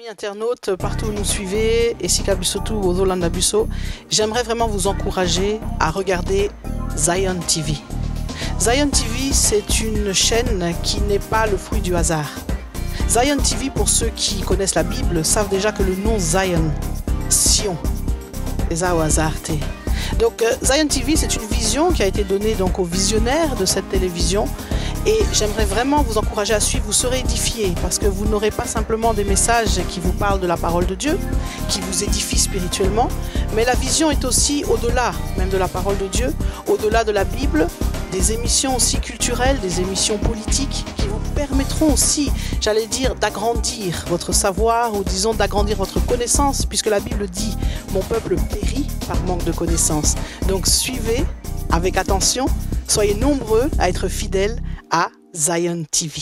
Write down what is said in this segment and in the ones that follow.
Amis internautes, partout où nous suivez, et si Kabusotu ou Zolanda Busso, j'aimerais vraiment vous encourager à regarder Zion TV. Zion TV, c'est une chaîne qui n'est pas le fruit du hasard. Zion TV, pour ceux qui connaissent la Bible, savent déjà que le nom Zion, Sion, c'est ça au hasard. Donc Zion TV, c'est une vision qui a été donnée donc aux visionnaires de cette télévision. Et j'aimerais vraiment vous encourager à suivre, vous serez édifiés parce que vous n'aurez pas simplement des messages qui vous parlent de la parole de Dieu, qui vous édifient spirituellement, mais la vision est aussi au-delà même de la parole de Dieu, au-delà de la Bible, des émissions aussi culturelles, des émissions politiques qui vous permettront aussi, j'allais dire, d'agrandir votre savoir ou disons d'agrandir votre connaissance puisque la Bible dit « Mon peuple périt par manque de connaissance ». Donc suivez avec attention, soyez nombreux à être fidèles à Zion TV.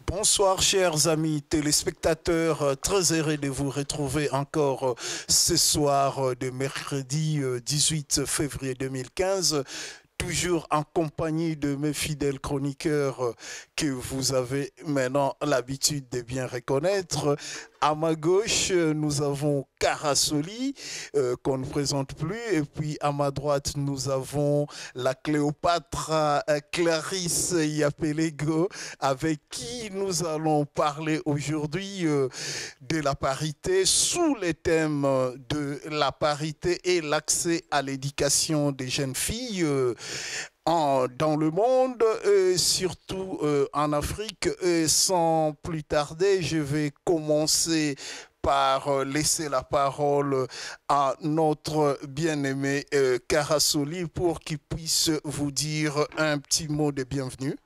Bonsoir chers amis téléspectateurs, très heureux de vous retrouver encore ce soir de mercredi 18 février 2015. Toujours en compagnie de mes fidèles chroniqueurs que vous avez maintenant l'habitude de bien reconnaître. À ma gauche, nous avons Karasoli, qu'on ne présente plus. Et puis à ma droite, nous avons la Cléopâtre Clarisse Yapelego, avec qui nous allons parler aujourd'hui de la parité, sous les thèmes de la parité et l'accès à l'éducation des jeunes filles. Dans le monde, surtout en Afrique. Et sans plus tarder, je vais commencer par laisser la parole à notre bien-aimé Karasoli pour qu'il puisse vous dire un petit mot de bienvenue.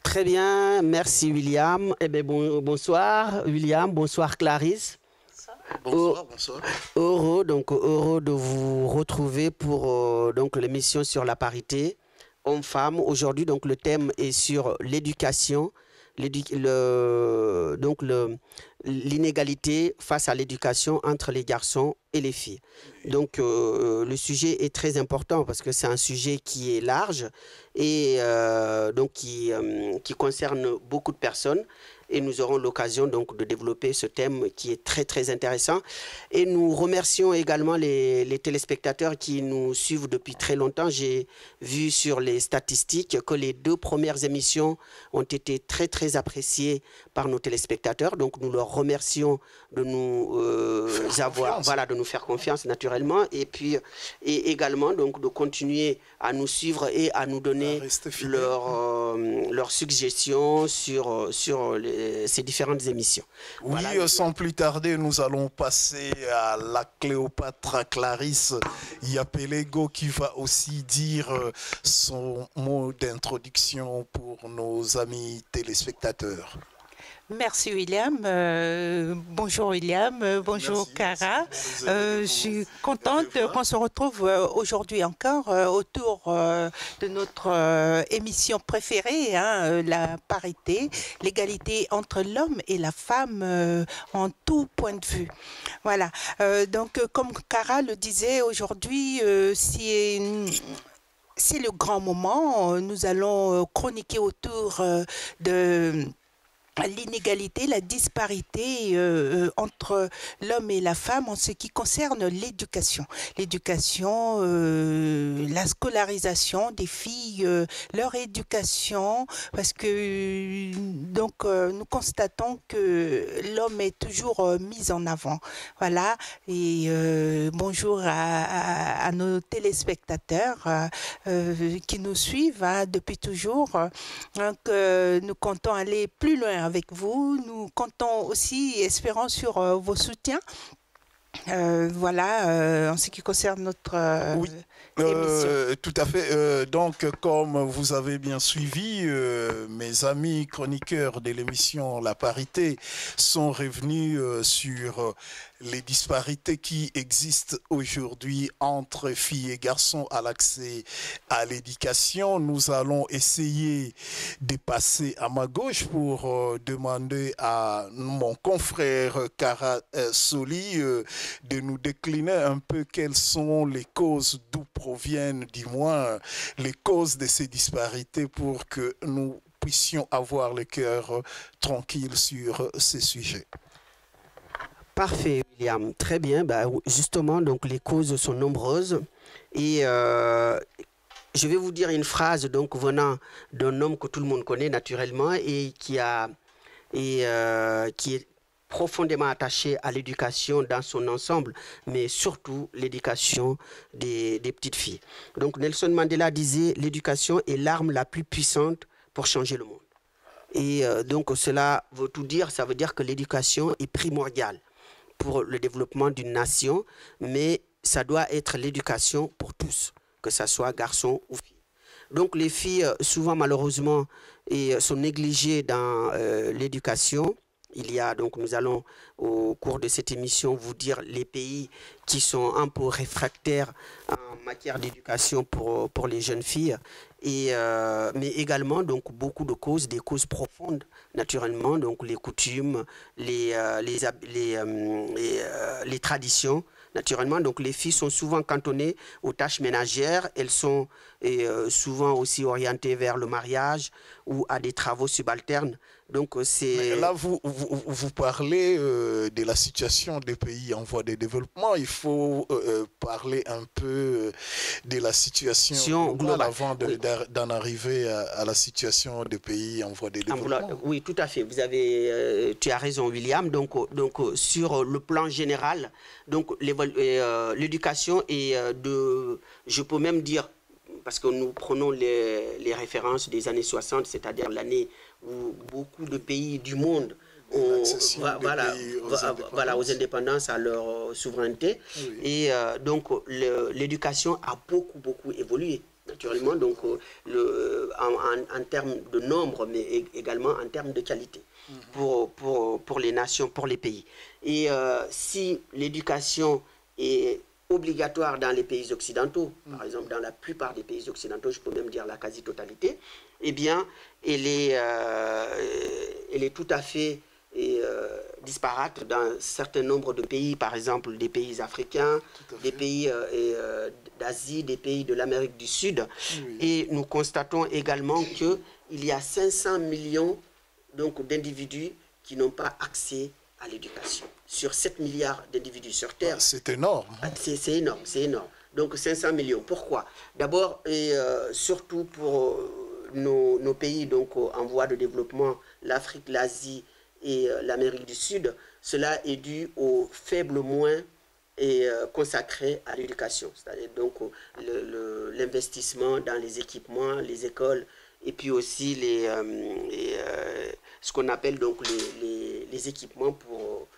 Très bien, merci William. Eh bien, bonsoir William, bonsoir Clarisse. Bonsoir, bonsoir. Heureux de vous retrouver pour donc l'émission sur la parité homme-femme. Aujourd'hui, donc le thème est sur l'éducation, l'inégalité face à l'éducation entre les garçons et les filles. Donc le sujet est très important parce que c'est un sujet qui est large et donc qui concerne beaucoup de personnes. Et nous aurons l'occasion donc de développer ce thème qui est très très intéressant. Et nous remercions également les téléspectateurs qui nous suivent depuis très longtemps. J'ai vu sur les statistiques que les 2 premières émissions ont été très très appréciées par nos téléspectateurs. Donc nous leur remercions de nous de nous faire confiance naturellement. Et puis également donc de continuer à nous suivre et à nous donner leurs suggestions sur ces différentes émissions. Oui, voilà. Sans plus tarder, nous allons passer à la Cléopâtre Clarisse Yapelego qui va aussi dire son mot d'introduction pour nos amis téléspectateurs. Merci William. Bonjour William. Bonjour Cara. Je suis contente qu'on se retrouve aujourd'hui encore autour de notre émission préférée, hein, la parité, l'égalité entre l'homme et la femme en tout point de vue. Voilà. Donc, comme Cara le disait, aujourd'hui, c'est le grand moment. Nous allons chroniquer autour de l'inégalité, la disparité entre l'homme et la femme en ce qui concerne l'éducation. L'éducation, la scolarisation des filles, leur éducation, parce que donc nous constatons que l'homme est toujours mis en avant. Voilà, et bonjour à nos téléspectateurs qui nous suivent hein, depuis toujours. Donc nous comptons aller plus loin avec vous. Nous comptons aussi, espérons sur vos soutiens. Voilà, en ce qui concerne notre émission. Tout à fait. Donc, comme vous avez bien suivi, mes amis chroniqueurs de l'émission La Parité sont revenus sur les disparités qui existent aujourd'hui entre filles et garçons à l'accès à l'éducation. Nous allons essayer de passer à ma gauche pour demander à mon confrère Cara Soli de nous décliner un peu quelles sont les causes, d'où proviennent du moins les causes de ces disparités pour que nous puissions avoir le cœur tranquille sur ces sujets. Parfait, William. Très bien. Bah, justement, donc les causes sont nombreuses. Et je vais vous dire une phrase donc, venant d'un homme que tout le monde connaît naturellement et qui est profondément attaché à l'éducation dans son ensemble, mais surtout l'éducation des petites filles. Donc Nelson Mandela disait « L'éducation est l'arme la plus puissante pour changer le monde ». Et donc cela veut tout dire, ça veut dire que l'éducation est primordiale pour le développement d'une nation, mais ça doit être l'éducation pour tous, que ce soit garçons ou filles. Donc les filles, souvent malheureusement, sont négligées dans l'éducation. Il y a donc, nous allons au cours de cette émission vous dire les pays qui sont un peu réfractaires en matière d'éducation pour les jeunes filles, mais également donc beaucoup de causes, des causes profondes naturellement, donc les coutumes, les traditions. Naturellement, donc les filles sont souvent cantonnées aux tâches ménagères, elles sont souvent aussi orientées vers le mariage ou à des travaux subalternes. Donc c'est... Là, vous parlez de la situation des pays en voie de développement. Il faut parler un peu de la situation globale avant d'en arriver à la situation des pays en voie de développement. Oui, tout à fait. Vous avez, tu as raison, William. Donc sur le plan général, donc l'éducation est je peux même dire, parce que nous prenons les références des années 60, c'est-à-dire l'année où beaucoup de pays du monde ont aux indépendances, à leur souveraineté. Oui. Et donc l'éducation a beaucoup évolué, naturellement, donc, en termes de nombre, mais également en termes de qualité pour les nations, pour les pays. Et si l'éducation est obligatoire dans les pays occidentaux, par exemple dans la plupart des pays occidentaux, je peux même dire la quasi-totalité, eh bien, elle est tout à fait disparate dans un certain nombre de pays, par exemple des pays africains, des pays d'Asie, des pays de l'Amérique du Sud. Oui. Et nous constatons également qu'il y a 500 millions d'individus qui n'ont pas accès à l'éducation. Sur 7 milliards d'individus sur Terre. C'est énorme. C'est énorme, c'est énorme. Donc 500 millions. Pourquoi? D'abord, et surtout pour nos pays donc, en voie de développement, l'Afrique, l'Asie et l'Amérique du Sud, cela est dû au faible moyen consacré à l'éducation. C'est-à-dire donc l'investissement dans les équipements, les écoles, et puis aussi ce qu'on appelle donc les équipements pour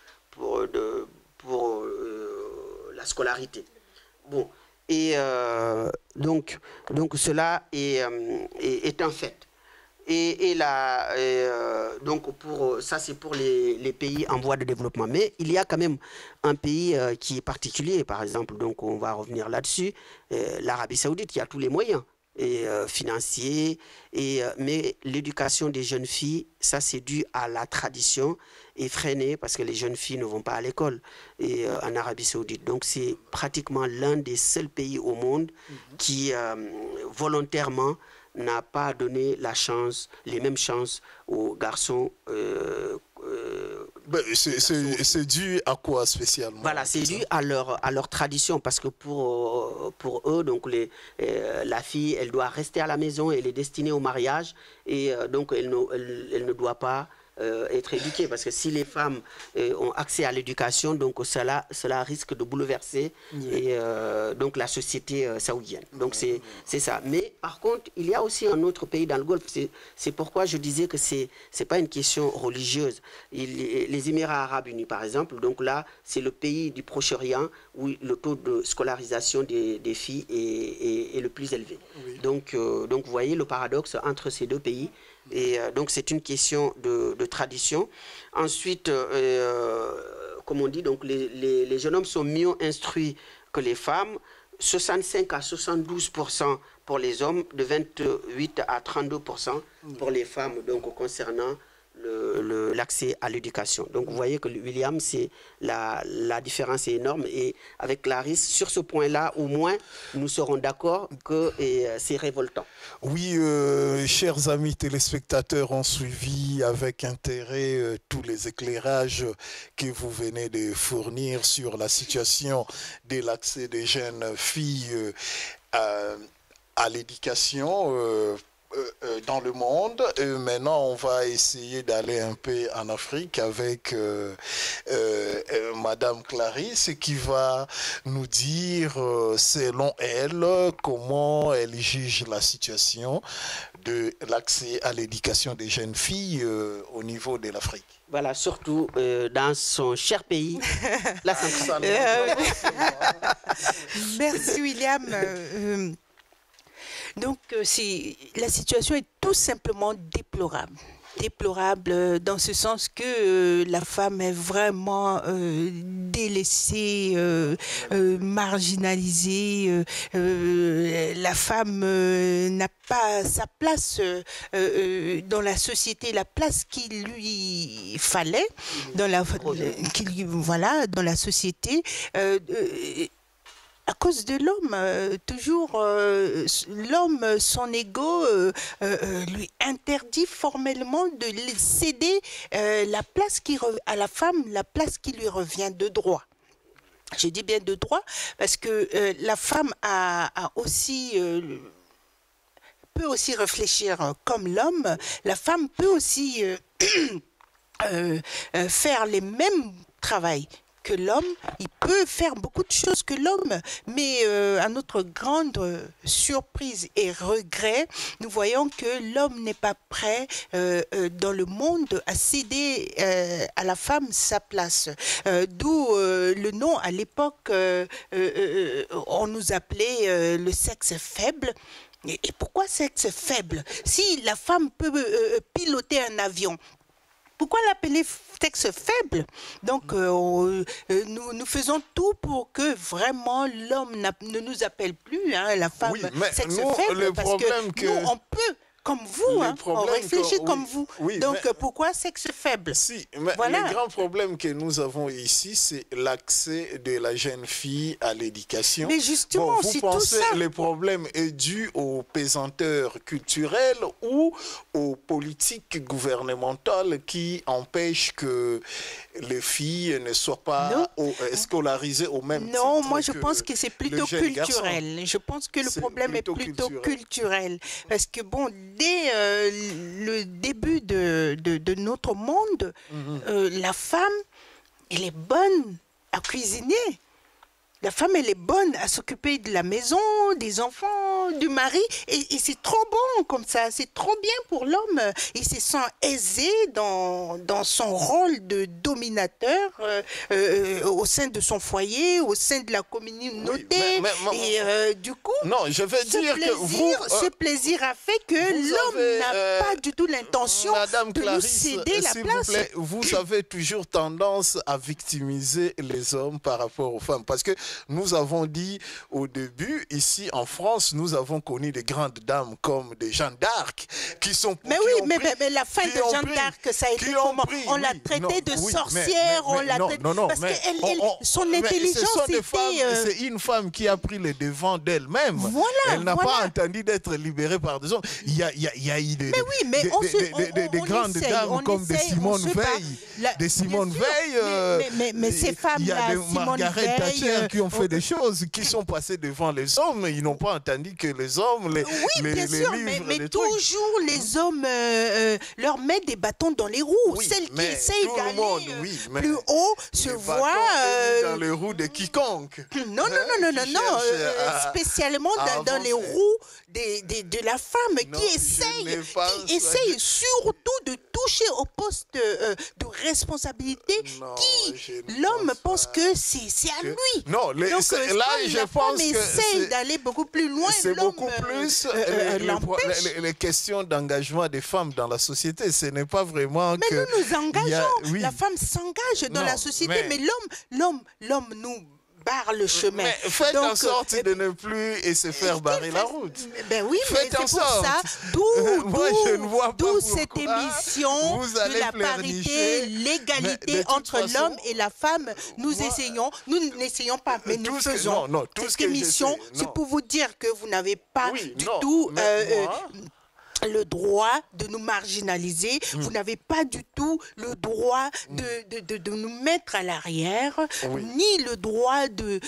la scolarité. Bon, et donc cela est un fait. Donc ça c'est pour les pays en voie de développement. Mais il y a quand même un pays qui est particulier, par exemple, donc on va revenir là-dessus, l'Arabie Saoudite, qui a tous les moyens financiers, mais l'éducation des jeunes filles, ça c'est dû à la tradition effrénée parce que les jeunes filles ne vont pas à l'école en Arabie Saoudite. Donc c'est pratiquement l'un des seuls pays au monde qui volontairement n'a pas donné les mêmes chances aux garçons. C'est dû à quoi spécialement? Voilà, c'est dû à leur tradition, parce que pour eux, donc la fille, elle doit rester à la maison, elle est destinée au mariage, et donc elle ne doit pas être éduquée, parce que si les femmes ont accès à l'éducation, donc cela risque de bouleverser donc la société saoudienne. Donc c'est ça. Mais par contre, il y a aussi un autre pays dans le Golfe. C'est pourquoi je disais que c'est pas une question religieuse. Les Émirats arabes unis, par exemple, donc là, c'est le pays du Proche-Orient où le taux de scolarisation des filles est le plus élevé. Oui. Donc vous voyez le paradoxe entre ces deux pays. Et donc c'est une question de tradition. Ensuite, comme on dit, donc les jeunes hommes sont mieux instruits que les femmes. 65 à 72% pour les hommes, de 28 à 32% pour les femmes, donc concernant l'accès à l'éducation. Donc vous voyez que William, la différence est énorme, et avec Clarisse, sur ce point-là, au moins, nous serons d'accord que c'est révoltant. Oui, chers amis téléspectateurs, ont suivi avec intérêt tous les éclairages que vous venez de fournir sur la situation de l'accès des jeunes filles à l'éducation dans le monde. Maintenant, on va essayer d'aller un peu en Afrique avec Madame Clarisse, qui va nous dire, selon elle, comment elle juge la situation de l'accès à l'éducation des jeunes filles au niveau de l'Afrique. Voilà, surtout dans son cher pays, la Centrale. Merci William. Donc, la situation est tout simplement déplorable. Déplorable dans ce sens que la femme est vraiment délaissée, marginalisée. La femme n'a pas sa place dans la société, la place qu'il lui fallait dans la société. À cause de l'homme, toujours l'homme, son ego lui interdit formellement de céder la place à la femme, la place qui lui revient de droit. Je dis bien de droit parce que la femme peut aussi réfléchir comme l'homme. La femme peut aussi faire les mêmes travaux que l'homme. Il peut faire beaucoup de choses que l'homme, mais à notre grande surprise et regret, nous voyons que l'homme n'est pas prêt dans le monde à céder à la femme sa place. D'où le nom, à l'époque, on nous appelait le sexe faible. Et pourquoi sexe faible? Si la femme peut piloter un avion, pourquoi l'appeler sexe faible? Donc, nous faisons tout pour que vraiment l'homme ne nous appelle plus la femme sexe faible, parce que nous, on peut, comme vous, on réfléchit comme vous. Oui, donc, pourquoi sexe faible? Si, mais le grand problème que nous avons ici, c'est l'accès de la jeune fille à l'éducation. Mais justement, c'est tout ça. Vous pensez que le problème est dû aux pesanteurs culturels ou aux politiques gouvernementales qui empêchent que les filles ne soient pas scolarisées au même titre? Non, moi je pense que c'est plutôt culturel. Je pense que le problème est plutôt culturel. Parce que bon, dès le début de notre monde, la femme, elle est bonne à cuisiner. La femme, elle est bonne à s'occuper de la maison, des enfants, du mari. Et c'est trop bon comme ça. C'est trop bien pour l'homme. Il se sent aisé dans son rôle de dominateur au sein de son foyer, au sein de la communauté. Et du coup, non, je vais dire que vous... ce plaisir a fait que l'homme n'a pas du tout l'intention de nous céder la place. Vous plaît, vous avez toujours tendance à victimiser les hommes par rapport aux femmes. Parce que nous avons dit au début, ici en France, nous avons connu des grandes dames comme des Jeanne d'Arc qui sont... Mais oui, mais la fin de Jeanne d'Arc, ça a été comment? On l'a traitée de sorcière, on l'a traitée... Parce que son intelligence était... C'est une femme qui a pris le devant d'elle-même. Voilà, elle n'a pas entendu d'être libérée par des hommes. Il y a eu des grandes dames comme des Simone Veil. Des Simone Veil. Mais ces femmes-là, il y a des Margaret Thatcher qui ont fait des choses, qui sont passées devant les hommes. Ils n'ont pas entendu que les hommes les bien sûr, mais toujours les hommes leur mettent des bâtons dans les roues. Oui, celles qui essayent d'aller plus haut se voient dans les roues de quiconque. Non, spécialement dans les roues de la femme qui essaye surtout de toucher au poste de responsabilité l'homme pense que c'est à lui. Non, là je pense que essaye d'aller beaucoup plus loin. C'est beaucoup plus les questions d'engagement des femmes dans la société. Ce n'est pas vraiment mais nous nous engageons. La femme s'engage dans la société, mais l'homme nous barre le chemin. Mais faites en sorte de ne plus se faire barrer la route. Ben oui, faites mais c'est pour ça, d'où cette émission de la parité, l'égalité entre l'homme et la femme. Nous n'essayons pas, mais nous faisons. Cette émission, c'est pour vous dire que vous n'avez pas du tout... le droit de nous marginaliser, vous n'avez pas du tout le droit de nous mettre à l'arrière, ni le droit de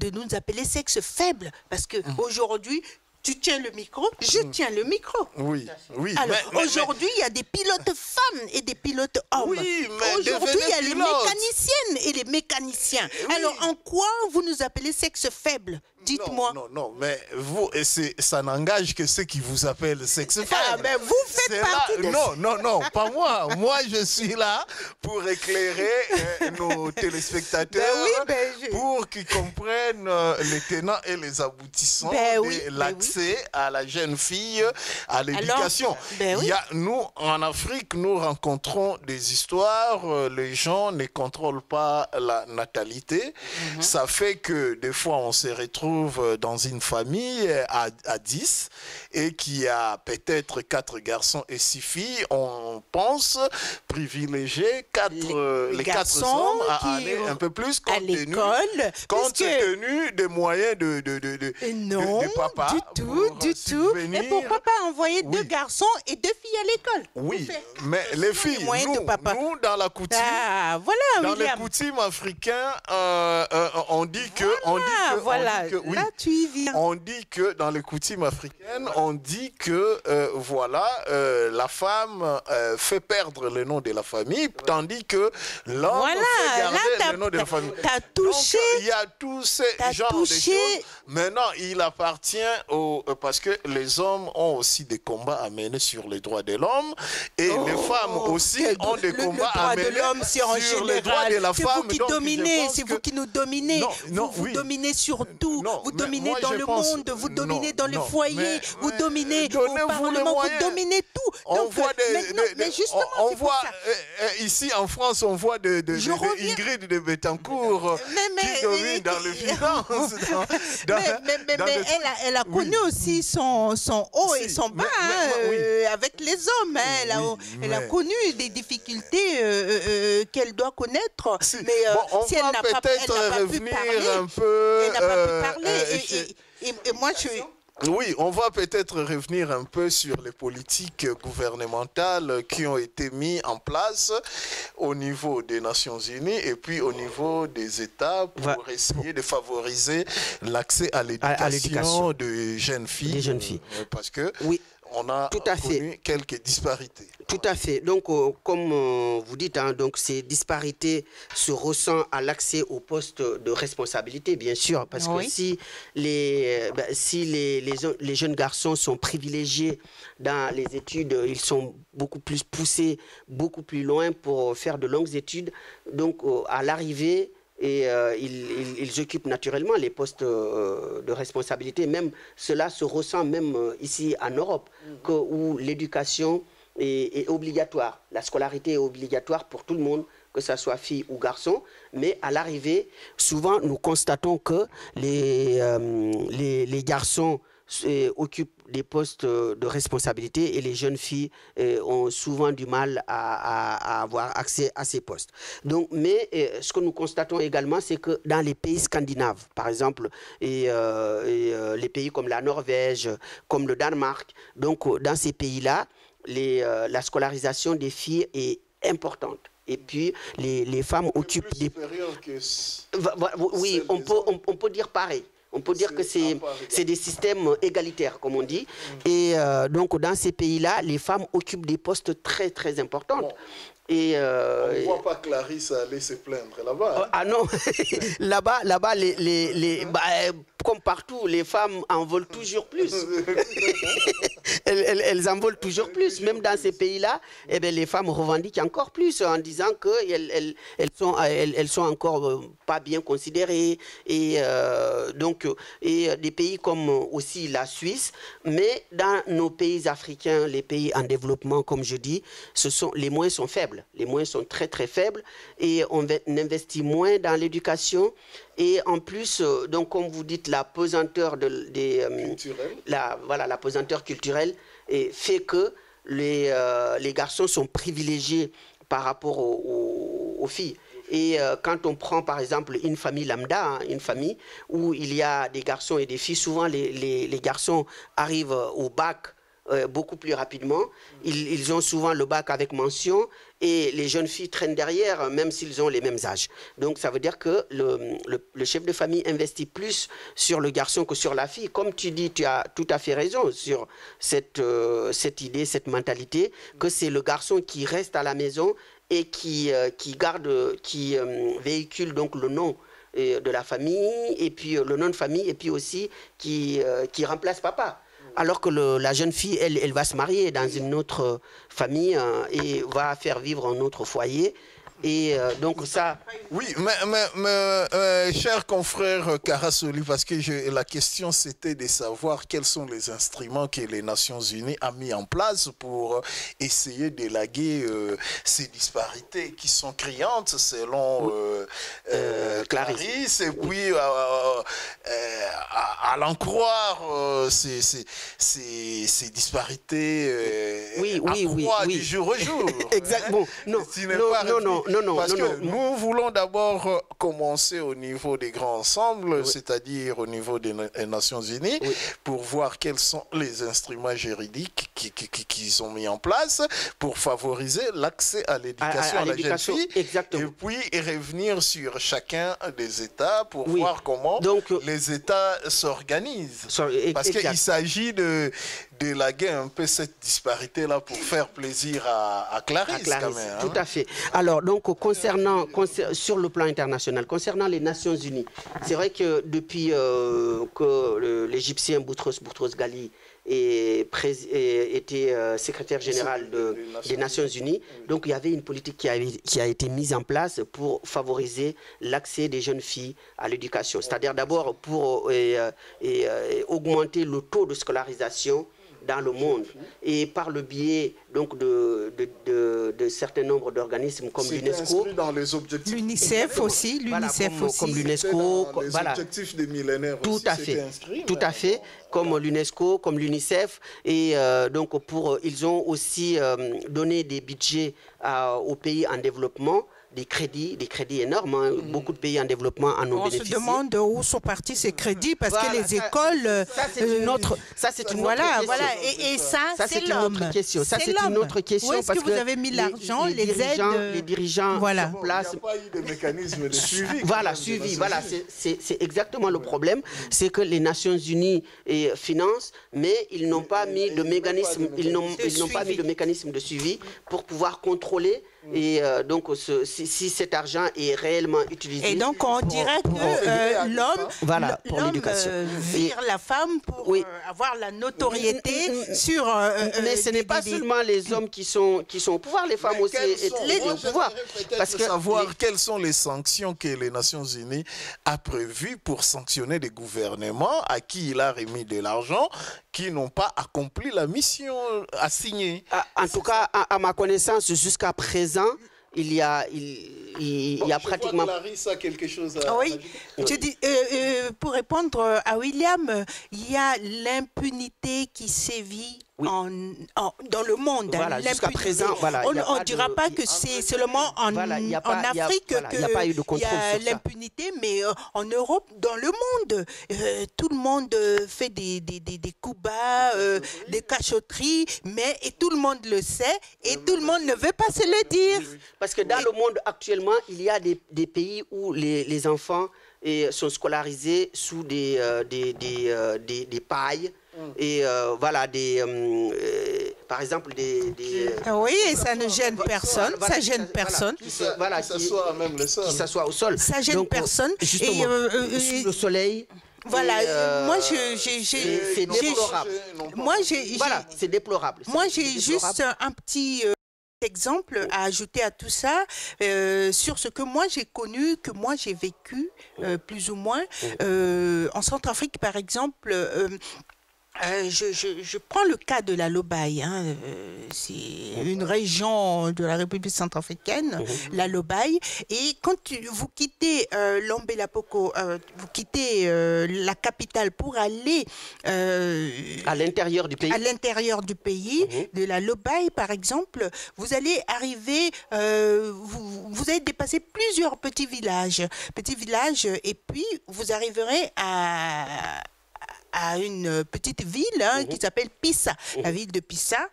nous appeler sexe faible, parce que aujourd'hui, tu tiens le micro, je tiens le micro. Oui. Alors, aujourd'hui, il y a des pilotes femmes et des pilotes hommes. Oui, mais aujourd'hui, il y a les mécaniciennes et les mécaniciens. Oui. Alors, en quoi vous nous appelez sexe faible? Dites-moi. Non, mais vous, ça n'engage que ceux qui vous appellent sexe faible. Ah, mais vous faites partie de... Non, pas moi. Moi, je suis là pour éclairer nos téléspectateurs, pour qu'ils comprennent les tenants et les aboutissants de l'accès à la jeune fille, à l'éducation. Nous, en Afrique, nous rencontrons des histoires, les gens ne contrôlent pas la natalité. Ça fait que des fois, on se retrouve dans une famille à 10 et qui a peut-être 4 garçons et 6 filles, on pense privilégier les 4 hommes à aller un peu plus compte tenu des moyens de papa. Du tout. Et pourquoi pas envoyer 2 garçons et 2 filles à l'école? Oui, mais les filles, nous dans la coutume, dans les coutumes africaines, on dit que là, tu y viens. On dit que dans les coutumes africaines, on dit que la femme fait perdre le nom de la famille, tandis que l'homme fait garder le nom de la famille. T'as touché. Donc, il y a tous ces genres de choses. Maintenant, il appartient parce que les hommes ont aussi des combats à mener sur les droits de l'homme et les femmes aussi ont des combats à mener sur les droits de la femme. C'est vous qui nous dominez. Vous dominez sur tout. Vous dominez dans le monde, vous dominez dans les foyers, vous dominez au Parlement, vous dominez tout. Ici en France, on voit Ingrid de Betancourt qui domine dans les finances. Mais elle a connu aussi son haut et son bas avec les hommes. Elle a connu des difficultés qu'elle doit connaître. Mais si elle n'a pas pu parler, et moi je... Oui, on va peut-être revenir un peu sur les politiques gouvernementales qui ont été mises en place au niveau des Nations Unies et puis au niveau des États pour essayer de favoriser l'accès à l'éducation de jeunes filles. Des jeunes filles. Parce que on a connu quelques disparités. Tout à fait. Donc, comme vous dites, hein, donc ces disparités se ressentent à l'accès aux postes de responsabilité, bien sûr, parce que si les jeunes garçons sont privilégiés dans les études, ils sont beaucoup plus poussés, beaucoup plus loin pour faire de longues études. Donc, à l'arrivée, ils occupent naturellement les postes de responsabilité. Même cela se ressent même ici en Europe, où l'éducation est obligatoire. La scolarité est obligatoire pour tout le monde, que ce soit fille ou garçon. Mais à l'arrivée, souvent, nous constatons que les garçons occupent des postes de responsabilité et les jeunes filles ont souvent du mal à avoir accès à ces postes. Donc, mais ce que nous constatons également, c'est que dans les pays scandinaves, par exemple, les pays comme la Norvège, comme le Danemark, donc dans ces pays-là, la scolarisation des filles est importante. Et puis, les femmes occupent des... Oui, on peut dire pareil. On peut dire que c'est des systèmes égalitaires, comme on dit. Et donc, dans ces pays-là, les femmes occupent des postes très, très importants. Bon. Et on ne voit pas Clarisse aller se plaindre là-bas. Hein? Ah non, là-bas, comme partout, les femmes en veulent toujours plus. elles en veulent toujours plus. Même dans ces pays-là, eh bien, les femmes revendiquent encore plus en disant qu'elles sont encore pas bien considérées. Et des pays comme aussi la Suisse. Mais dans nos pays africains, les pays en développement, comme je dis, les moyens sont faibles. Les moyens sont très très faibles et on investit moins dans l'éducation. Et en plus, donc comme vous dites, la pesanteur la pesanteur culturelle fait que les garçons sont privilégiés par rapport aux filles. Et quand on prend par exemple une famille lambda, hein, une famille où il y a des garçons et des filles, souvent les garçons arrivent au bac beaucoup plus rapidement. Ils ont souvent le bac avec mention et les jeunes filles traînent derrière, même s'ils ont les mêmes âges. Donc ça veut dire que le chef de famille investit plus sur le garçon que sur la fille. Comme tu dis, tu as tout à fait raison sur cette idée, cette mentalité, que c'est le garçon qui reste à la maison et qui véhicule donc le nom de la famille, et puis le nom de famille, et puis aussi qui remplace papa. Alors que la jeune fille, elle va se marier dans une autre famille et va faire vivre un autre foyer. Et donc ça... Oui, mais cher confrère Karasoli, parce que la question c'était de savoir quels sont les instruments que les Nations Unies ont mis en place pour essayer d'élaguer ces disparités qui sont criantes selon Clarisse. Et puis, à l'en croire, ces disparités du jour au jour. Exactement. Non. Parce que nous voulons d'abord commencer au niveau des grands ensembles, c'est-à-dire au niveau des Nations Unies, pour voir quels sont les instruments juridiques qu'ils ont mis en place pour favoriser l'accès à l'éducation à la jeune fille. Exactement. Et puis revenir sur chacun des États pour voir comment les États s'organisent. Parce qu'il s'agit d'élaguer un peu cette disparité-là pour faire plaisir à Clarisse quand même. Tout à fait. Alors, donc, sur le plan international, concernant les Nations Unies, c'est vrai que depuis que l'Égyptien Boutros Ghali était secrétaire général des Nations Unies, donc il y avait une politique qui a été mise en place pour favoriser l'accès des jeunes filles à l'éducation. C'est-à-dire d'abord pour augmenter le taux de scolarisation dans le monde et par le biais donc de certains nombres d'organismes comme l'UNESCO, l'UNICEF aussi, comme l'UNESCO, voilà, objectifs des millénaires tout aussi, à fait, comme l'UNESCO, comme l'UNICEF, et donc ils ont aussi donné des budgets aux pays en développement des crédits énormes. Hein. Beaucoup de pays en développement en ont bénéficié. On se demande où sont partis ces crédits parce que les écoles... Ça, c'est une autre question. Voilà. Et ça c'est l'homme. Ça, c'est une autre question. Où est-ce que vous avez mis l'argent, les aides les dirigeants voilà. sur place. Il n'y a pas eu de mécanisme de suivi. Voilà, suivi. Voilà, c'est exactement le problème. C'est que les Nations Unies financent, mais ils n'ont pas mis de mécanisme. Ils n'ont pas mis de mécanisme de suivi pour pouvoir contrire. Et donc, si cet argent est réellement utilisé... Et donc, on dirait que l'homme vire la femme pour avoir la notoriété sur... mais ce n'est pas seulement les hommes qui sont au pouvoir, les femmes aussi sont au pouvoir. Parce que savoir quelles sont les sanctions que les Nations Unies a prévues pour sanctionner des gouvernements à qui il a remis de l'argent qui n'ont pas accompli la mission assignée. En tout cas, à ma connaissance, jusqu'à présent, il y a pratiquement... Larissa a quelque chose à... Oui, je dis, pour répondre à William, il y a l'impunité qui sévit dans le monde. Voilà, jusqu'à présent, on ne dira pas que c'est seulement en Afrique qu'il y a l'impunité, mais en Europe, dans le monde, tout le monde fait des coups bas, des cachotteries, et tout le monde le sait, et tout le monde ne veut pas se le dire. Parce que dans le monde actuellement, il y a des pays où les enfants sont scolarisés sous des pailles. Et voilà, par exemple, oui, et ça ne gêne personne, ça gêne personne. Qui s'assoit même le sol. Qui s'assoit au sol. Ça gêne personne. Justement, sous le soleil. Voilà, moi c'est déplorable. Voilà, c'est déplorable. Moi j'ai juste un petit exemple à ajouter à tout ça sur ce que moi j'ai connu, que moi j'ai vécu plus ou moins en Centrafrique par exemple. Je prends le cas de la Lobaye, hein, c'est une région de la République centrafricaine, la Lobaye, et quand vous quittez Lombe-la-Poko, vous quittez la capitale pour aller à l'intérieur du pays, de la Lobaye par exemple, vous allez arriver, vous allez dépasser plusieurs petits villages, et puis vous arriverez à une petite ville qui s'appelle Pissa, la ville de Pissa.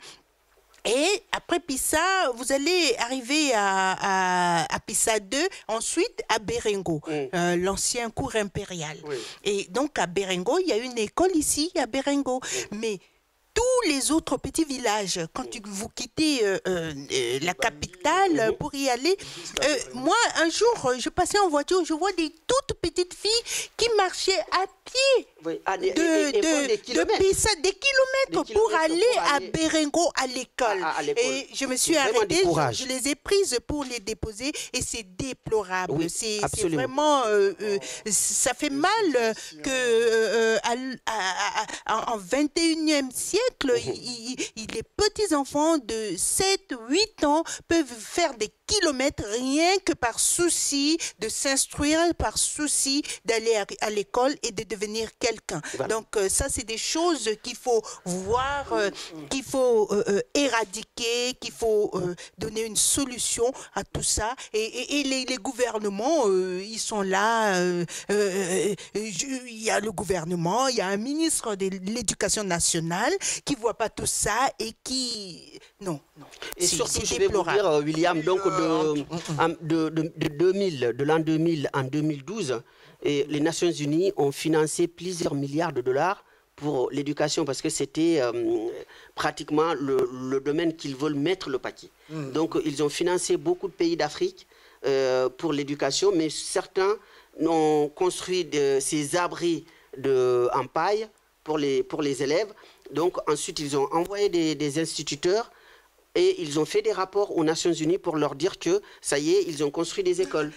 Et après Pissa, vous allez arriver à Pissa 2, ensuite à Berengo, l'ancien cours impérial. Et donc à Berengo, il y a une école ici à Berengo. Mais tous les autres petits villages, quand vous quittez la capitale pour y aller, moi, un jour, je passais en voiture, je vois des toutes petites filles qui marchaient à pied de Pissa, des kilomètres pour aller à Berengo à l'école. Et je me suis arrêtée, je les ai prises pour les déposer et c'est déplorable. Oui, c'est vraiment, ça fait mal que en 21e siècle, les petits-enfants de 7-8 ans peuvent faire des kilomètres rien que par souci de s'instruire, par souci d'aller à l'école et de devenir quelqu'un. Voilà. Donc ça, c'est des choses qu'il faut voir, qu'il faut éradiquer, qu'il faut donner une solution à tout ça. Et les gouvernements, ils sont là. Il y a le gouvernement, il y a un ministre de l'Éducation nationale qui ne voit pas tout ça et qui... Non. Et surtout, je vais vous dire, William, donc de l'an 2000 en 2012, et les Nations Unies ont financé plusieurs milliards de dollars pour l'éducation parce que c'était pratiquement le domaine qu'ils veulent mettre le paquet. Donc, ils ont financé beaucoup de pays d'Afrique pour l'éducation, mais certains ont construit ces abris en paille pour les élèves. Donc, ensuite, ils ont envoyé des instituteurs et ils ont fait des rapports aux Nations Unies pour leur dire que, ça y est, ils ont construit des écoles.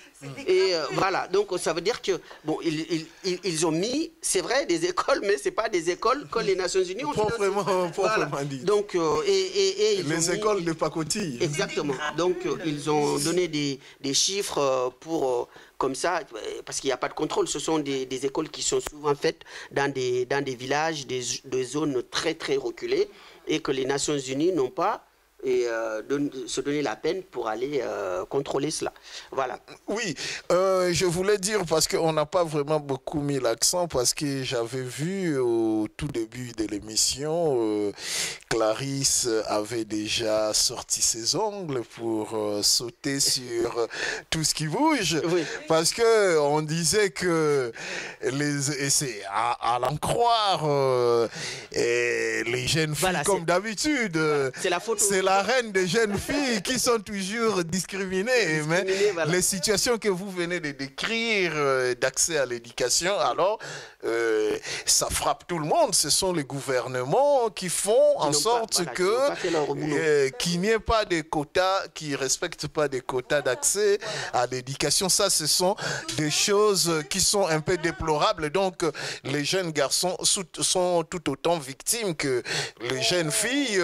Et voilà, donc ça veut dire que, bon, ils ont mis, c'est vrai, des écoles, mais ce n'est pas des écoles que les Nations Unies ont financées. Proprement dit. Donc, les écoles de pacotille. Exactement. Donc, ils ont donné des chiffres pour... comme ça, parce qu'il n'y a pas de contrôle. Ce sont des écoles qui sont souvent faites dans des villages, des zones très, très reculées, et que les Nations Unies n'ont pas et se donner la peine pour aller contrôler cela. Voilà. Oui, je voulais dire, parce qu'on n'a pas vraiment beaucoup mis l'accent, parce que j'avais vu au tout début de l'émission, Clarisse avait déjà sorti ses ongles pour sauter sur tout ce qui bouge, Oui. parce que on disait que, et c'est à l'en croire, et les jeunes filles, Voilà, comme d'habitude, c'est la photo. c'est la reine des jeunes filles qui sont toujours discriminées. Mais Voilà. les situations que vous venez de décrire d'accès à l'éducation, alors ça frappe tout le monde. Ce sont les gouvernements qui font en sorte qu'il n'y ait pas de quotas, qui ne respectent pas des quotas d'accès à l'éducation. Ça, ce sont des choses qui sont un peu déplorables. Donc, les jeunes garçons sont tout autant victimes que les jeunes filles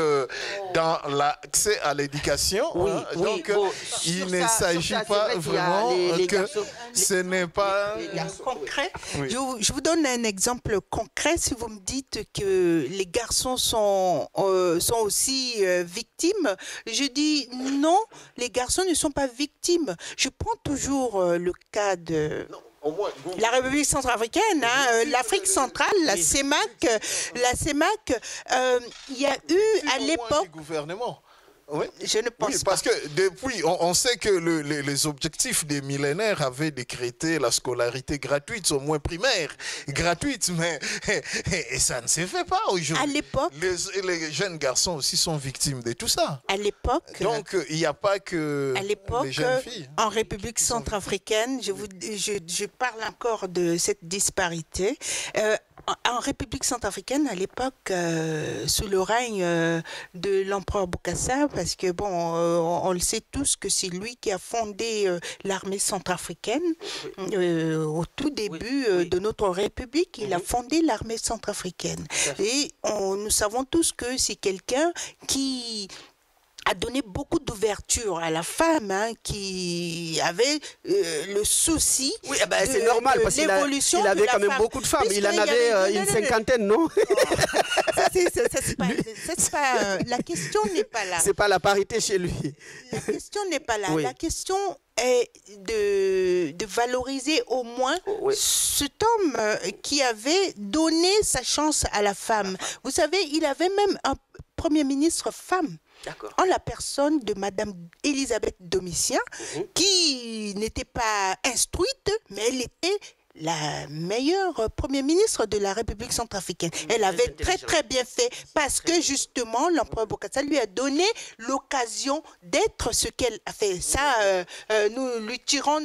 dans l'accès à l'éducation. Oui, hein. oui, Donc, bon, il sur ne ça, s'agit c'est pas vrai qu'il y a vraiment les que garçons, ce n'est pas... Concret. Oui. Je vous donne un exemple concret. Si vous me dites que les garçons sont aussi victimes, je dis non, les garçons ne sont pas victimes. Je prends toujours le cas de... La République centrafricaine, hein, l'Afrique centrale, la CEMAC, il y a eu à l'époque... du gouvernement. Oui. Je ne pense Oui, pas. parce que depuis, on sait que les objectifs des millénaires avaient décrété la scolarité gratuite, au moins primaire, gratuite, mais et ça ne se fait pas aujourd'hui. À l'époque, les jeunes garçons aussi sont victimes de tout ça. à l'époque, Donc, il n'y a pas que à l'époque, les jeunes filles. en République centrafricaine, je parle encore de cette disparité. En République centrafricaine, à l'époque, sous le règne de l'empereur Bokassa, parce que bon, on le sait tous que c'est lui qui a fondé l'armée centrafricaine au tout début de notre République. Il a fondé l'armée centrafricaine. Et nous savons tous que c'est quelqu'un qui a donné beaucoup d'ouverture à la femme, hein, qui avait le souci. Oui, c'est normal parce qu'il avait quand même beaucoup de femmes. Il en avait une cinquantaine, non? La question n'est pas là. C'est pas la parité chez lui. La question n'est pas là. Oui. La question est de valoriser au moins cet homme qui avait donné sa chance à la femme. Vous savez, il avait même un Premier ministre femme. En la personne de Madame Elisabeth Domitien, qui n'était pas instruite, mais elle était la meilleure première ministre de la République centrafricaine. Elle avait très bien fait parce que justement l'empereur Bokassa lui a donné l'occasion d'être ce qu'elle a fait. Ça, nous lui tirons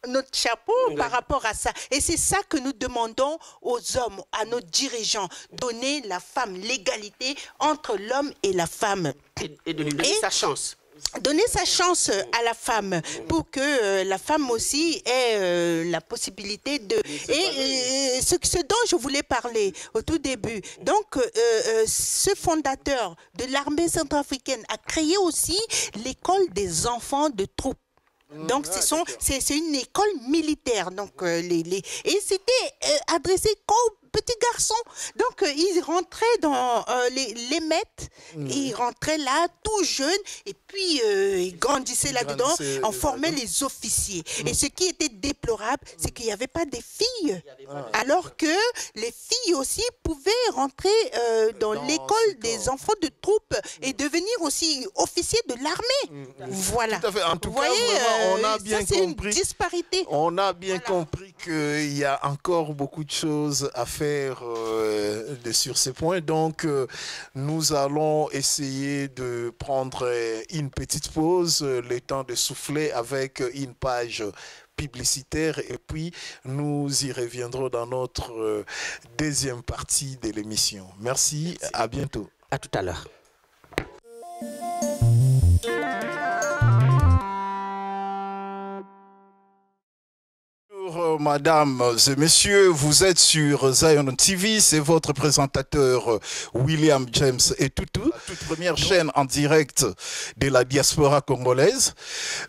notre chapeau par rapport à ça. Et c'est ça que nous demandons aux hommes, à nos dirigeants, donner la femme, l'égalité entre l'homme et la femme. Et de lui donner sa chance. Donner sa chance à la femme pour que la femme aussi ait la possibilité de... Et ce dont je voulais parler au tout début, donc ce fondateur de l'armée centrafricaine a créé aussi l'école des enfants de troupe. Donc, c'est une école militaire. Donc, et c'était adressé qu'aux petits garçons. Donc, ils rentraient dans les maîtres. Ils rentraient là, tout jeunes. Et puis, ils grandissaient là-dedans. On formait les officiers. Et ce qui était déplorable, c'est qu'il n'y avait pas des filles. Alors que les filles aussi pouvaient rentrer dans l'école des enfants de troupe et devenir aussi officiers de l'armée. Voilà. Tout à fait. En tout Vous cas, voyez, vraiment, on a bien ça, c'est compris. une disparité. On a bien compris qu'il y a encore beaucoup de choses à faire sur ces points. Donc, nous allons essayer de prendre une petite pause, le temps de souffler avec une page publicitaire et puis nous y reviendrons dans notre deuxième partie de l'émission. Merci, à bientôt. À tout à l'heure. mesdames et messieurs, vous êtes sur Zion TV, c'est votre présentateur William James et Toutou, la toute première chaîne en direct de la diaspora congolaise.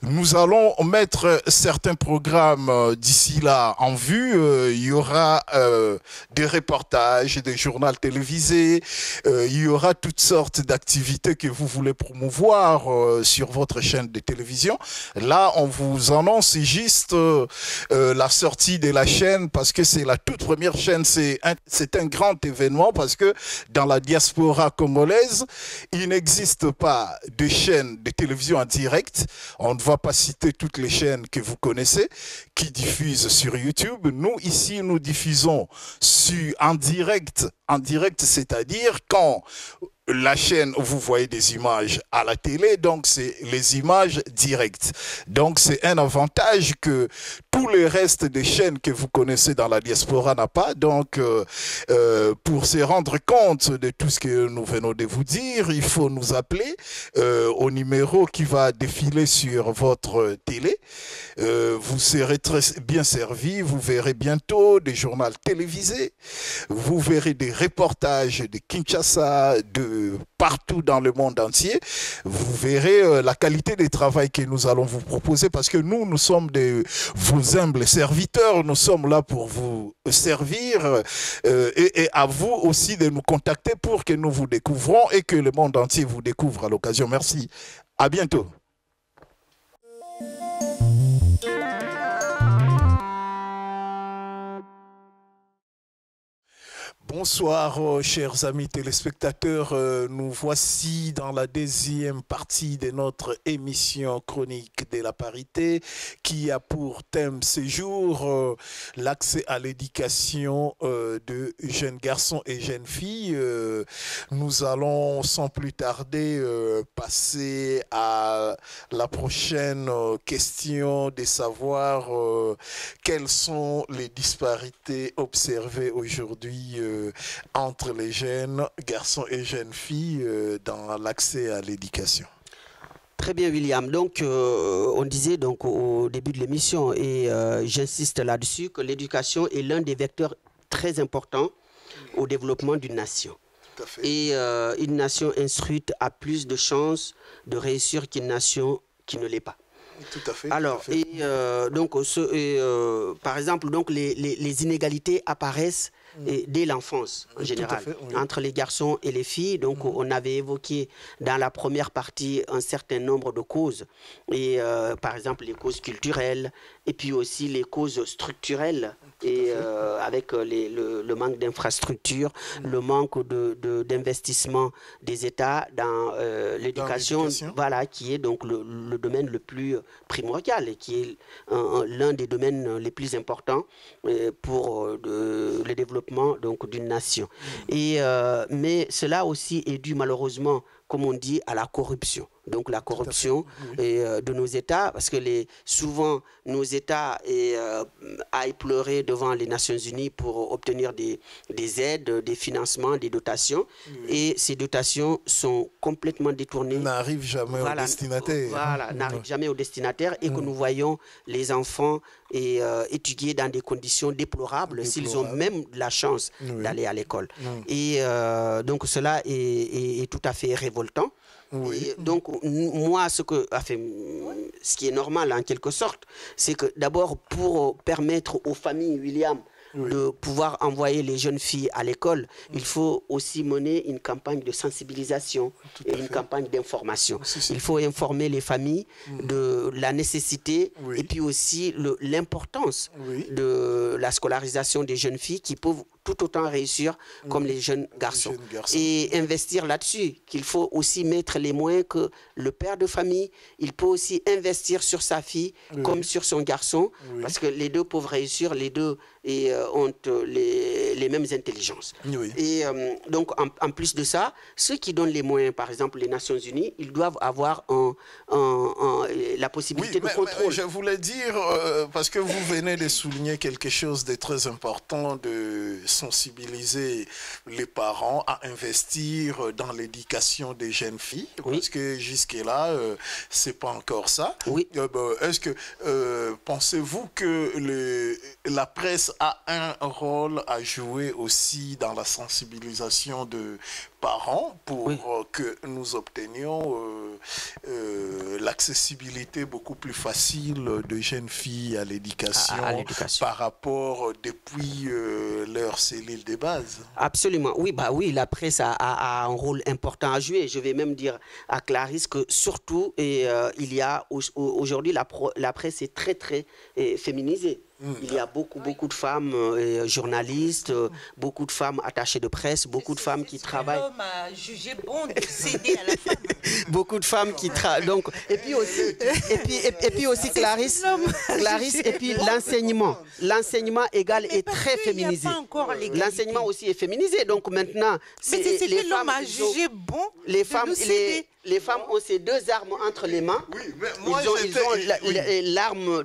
Nous allons mettre certains programmes d'ici là en vue. Il y aura des reportages, des journaux télévisés, il y aura toutes sortes d'activités que vous voulez promouvoir sur votre chaîne de télévision. Là, on vous annonce juste la sortie de la chaîne parce que c'est la toute première chaîne. C'est un grand événement parce que dans la diaspora congolaise, il n'existe pas de chaîne de télévision en direct. On ne va pas citer toutes les chaînes que vous connaissez qui diffusent sur YouTube. Nous, ici, nous diffusons en direct, c'est-à-dire quand la chaîne, vous voyez des images à la télé, donc c'est les images directes. Donc c'est un avantage que tous les restes des chaînes que vous connaissez dans la diaspora n'a pas. Donc pour se rendre compte de tout ce que nous venons de vous dire, il faut nous appeler au numéro qui va défiler sur votre télé. Vous serez très bien servi, vous verrez bientôt des journaux télévisés, vous verrez des reportages de Kinshasa, de partout dans le monde entier. Vous verrez la qualité du travail que nous allons vous proposer parce que nous sommes vos humbles serviteurs. Nous sommes là pour vous servir et à vous aussi de nous contacter pour que nous vous découvrons et que le monde entier vous découvre à l'occasion. Merci. À bientôt. Bonsoir, chers amis téléspectateurs. Nous voici dans la deuxième partie de notre émission chronique de la parité qui a pour thème ce jour l'accès à l'éducation de jeunes garçons et jeunes filles. Nous allons sans plus tarder passer à la prochaine question de savoir quelles sont les disparités observées aujourd'hui entre les jeunes garçons et jeunes filles dans l'accès à l'éducation. Très bien, William. Donc, on disait donc au début de l'émission, et j'insiste là-dessus, que l'éducation est l'un des vecteurs très importants au développement d'une nation. Tout à fait. Et une nation instruite a plus de chances de réussir qu'une nation qui ne l'est pas. Tout à fait. Alors, tout à fait. donc, par exemple, donc, les inégalités apparaissent dès l'enfance, en général, fait, oui. entre les garçons et les filles. Donc, on avait évoqué dans la première partie un certain nombre de causes. Et, par exemple, les causes culturelles, et puis aussi les causes structurelles, et avec le manque d'infrastructures, le manque d'investissement des États dans l'éducation, voilà, qui est donc le domaine le plus primordial et qui est l'un des domaines les plus importants pour le développement d'une nation. Et, mais cela aussi est dû malheureusement, comme on dit, à la corruption. Donc la corruption de nos États, parce que souvent nos États aillent pleurer devant les Nations Unies pour obtenir des aides, des financements, des dotations, et ces dotations sont complètement détournées. N'arrivent jamais au destinataire. Voilà, n'arrivent jamais au destinataire, et que nous voyons les enfants étudier dans des conditions déplorables, s'ils ont même la chance d'aller à l'école. Et donc cela est tout à fait révoltant. Et donc, moi, ce qui est normal en quelque sorte, c'est que d'abord, pour permettre aux familles, William, de pouvoir envoyer les jeunes filles à l'école, il faut aussi mener une campagne de sensibilisation et une campagne d'information. Il faut informer les familles de la nécessité et puis aussi l'importance de la scolarisation des jeunes filles qui peuvent tout autant réussir comme les jeunes garçons. Et investir là-dessus, qu'il faut aussi mettre les moyens que le père de famille, il peut aussi investir sur sa fille comme sur son garçon, parce que les deux peuvent réussir, les deux ont les mêmes intelligences. Et donc, en plus de ça, ceux qui donnent les moyens, par exemple les Nations Unies, ils doivent avoir la possibilité de contrôle. Je voulais dire, parce que vous venez de souligner quelque chose de très important, de sensibiliser les parents à investir dans l'éducation des jeunes filles, parce que jusque-là, c'est pas encore ça. Oui. Est-ce que pensez-vous que la presse a un rôle à jouer aussi dans la sensibilisation de parents pour que nous obtenions l'accessibilité beaucoup plus facile de jeunes filles à l'éducation par rapport depuis leur cellule de base? Absolument, oui, oui, la presse a un rôle important à jouer. Je vais même dire à Clarisse que surtout, il y a aujourd'hui la presse est très féminisée. Il y a beaucoup de femmes journalistes, beaucoup de femmes attachées de presse, beaucoup de femmes qui travaillent. L'homme a jugé bon de céder à la femme. Beaucoup de femmes qui travaillent. Donc, et puis aussi Clarisse, et puis l'enseignement égal est très féminisé. L'enseignement aussi est féminisé. Donc maintenant, c'est que l'homme a jugé bon. Les femmes ont ces deux armes entre les mains. Oui, mais moi, ils ont l'arme,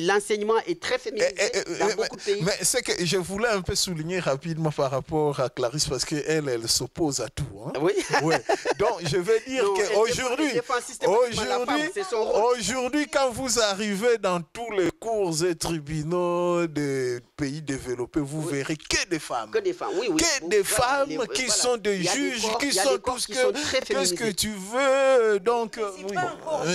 l'enseignement est très féminisé dans beaucoup de pays. Mais c'est que je voulais un peu souligner rapidement par rapport à Clarisse, parce qu'elle s'oppose à tout. Hein. Oui. Ouais. Donc, je vais dire qu'aujourd'hui, quand vous arrivez dans tous les cours et tribunaux des pays développés, vous verrez que des femmes. Que des femmes, oui. Que des femmes qui sont des juges, qui sont tout ce que tu veux. Donc,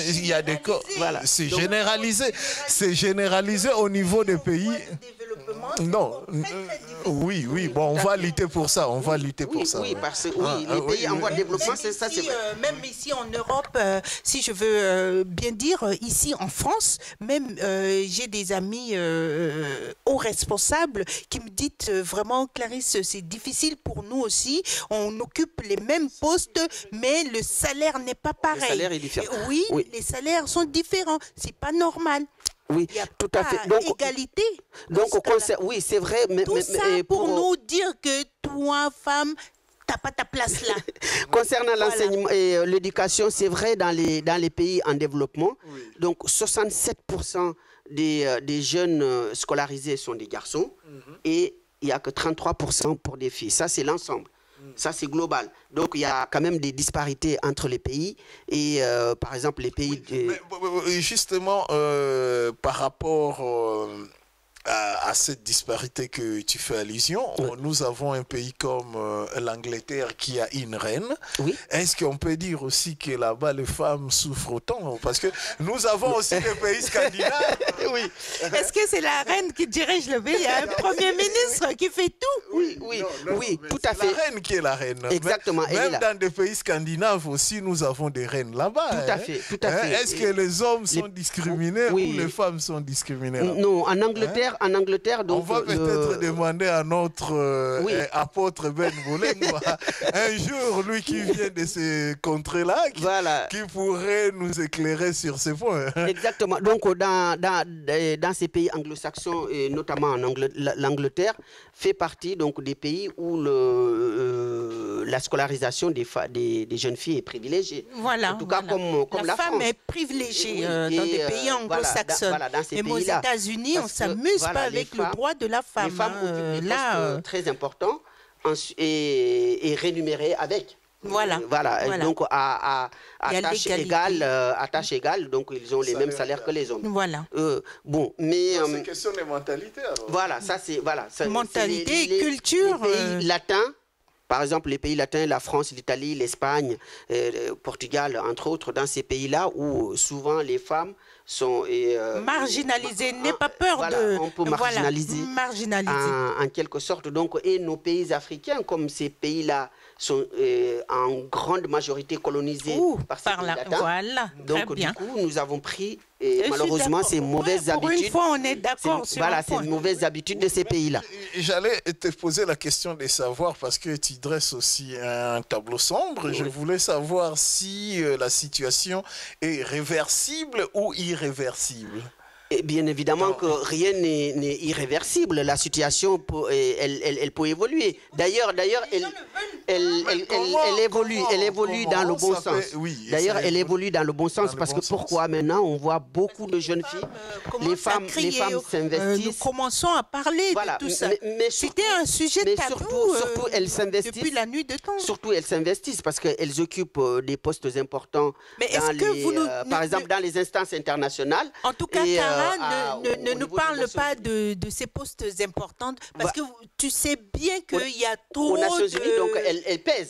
il y a des corps. Voilà. C'est généralisé. C'est généralisé au niveau des pays. Non. Oui. Bon, on va lutter pour ça. Oui, parce que les pays en voie de développement, c'est ça. Même ici en Europe, si je veux bien dire, ici en France, même j'ai des amis hauts responsables qui me disent vraiment, Clarisse, c'est difficile pour nous aussi. On occupe les mêmes postes, mais le salaire n'est pas pareil. Le salaire est différent. Oui, les salaires sont différents. C'est pas normal. Oui, tout à fait. Donc, égalité. Donc, oui, c'est vrai. Mais, tout ça pour nous dire que toi, femme, t'as pas ta place là. Concernant l'enseignement et l'éducation, c'est vrai dans les pays en développement. Oui. Donc, 67% des jeunes scolarisés sont des garçons et il n'y a que 33% pour des filles. Ça, c'est l'ensemble. Ça, c'est global. Donc, il y a quand même des disparités entre les pays. Et, par exemple, les pays... Mais justement, par rapport à cette disparité que tu fais allusion, nous avons un pays comme l'Angleterre qui a une reine. Oui. Est-ce qu'on peut dire aussi que là-bas, les femmes souffrent autant? Parce que nous avons aussi des pays scandinaves. Oui. Est-ce que c'est la reine qui dirige le pays? Il y a un premier ministre qui fait tout. Oui, tout à fait. C'est la reine qui est la reine. Exactement. Même dans des pays scandinaves aussi, nous avons des reines là-bas. Tout à fait, tout à fait. Est-ce que les hommes sont discriminés ou les femmes sont discriminées? Non, en Angleterre, donc... On va peut-être demander à notre apôtre Ben Bolengwa, un jour, lui qui vient de ces contrées-là, qui pourrait nous éclairer sur ces points. Exactement. Donc, dans ces pays anglo-saxons, et notamment l'Angleterre, fait partie donc, des pays où la scolarisation des jeunes filles est privilégiée. Voilà. En tout cas, comme la femme France. est privilégiée dans des pays anglo-saxons. Mais aux États-Unis, on ne s'amuse pas avec le droit de la femme. Les femmes occupent des postes très importants et rémunérés avec. Voilà. Donc à tâche égale, donc ils ont les mêmes salaires que les hommes. Voilà. Mais c'est une question de mentalité alors. Voilà, ça c'est mentalité et culture. Les pays latins, par exemple les pays latins, la France, l'Italie, l'Espagne, le Portugal, entre autres, dans ces pays-là où souvent les femmes sont marginalisées. N'aie pas peur on peut marginaliser. En quelque sorte. Donc, et nos pays africains, comme ces pays-là sont en grande majorité colonisés par les Latins. Voilà. Donc, du coup, nous avons pris malheureusement ces mauvaises habitudes. Pour une fois, on est d'accord sur ces mauvaises habitudes de ces pays-là. J'allais te poser la question de savoir, parce que tu dresses aussi un tableau sombre, je voulais savoir si la situation est réversible ou irréversible. Et bien évidemment que rien n'est irréversible. La situation, elle peut évoluer. D'ailleurs, elle évolue dans le bon sens. D'ailleurs, elle évolue dans le bon sens parce que pourquoi maintenant on voit beaucoup de jeunes filles, les femmes s'investissent. Nous commençons à parler de tout ça. C'était un sujet tabou. Surtout, elles s'investissent depuis la nuit de temps. Surtout, elles s'investissent parce qu'elles occupent des postes importants. Mais est-ce que vous par exemple, dans les instances internationales. En tout cas, ne nous parle pas de ces postes importants parce que tu sais bien qu'il y a trop aux Nations Unies, donc elles pèsent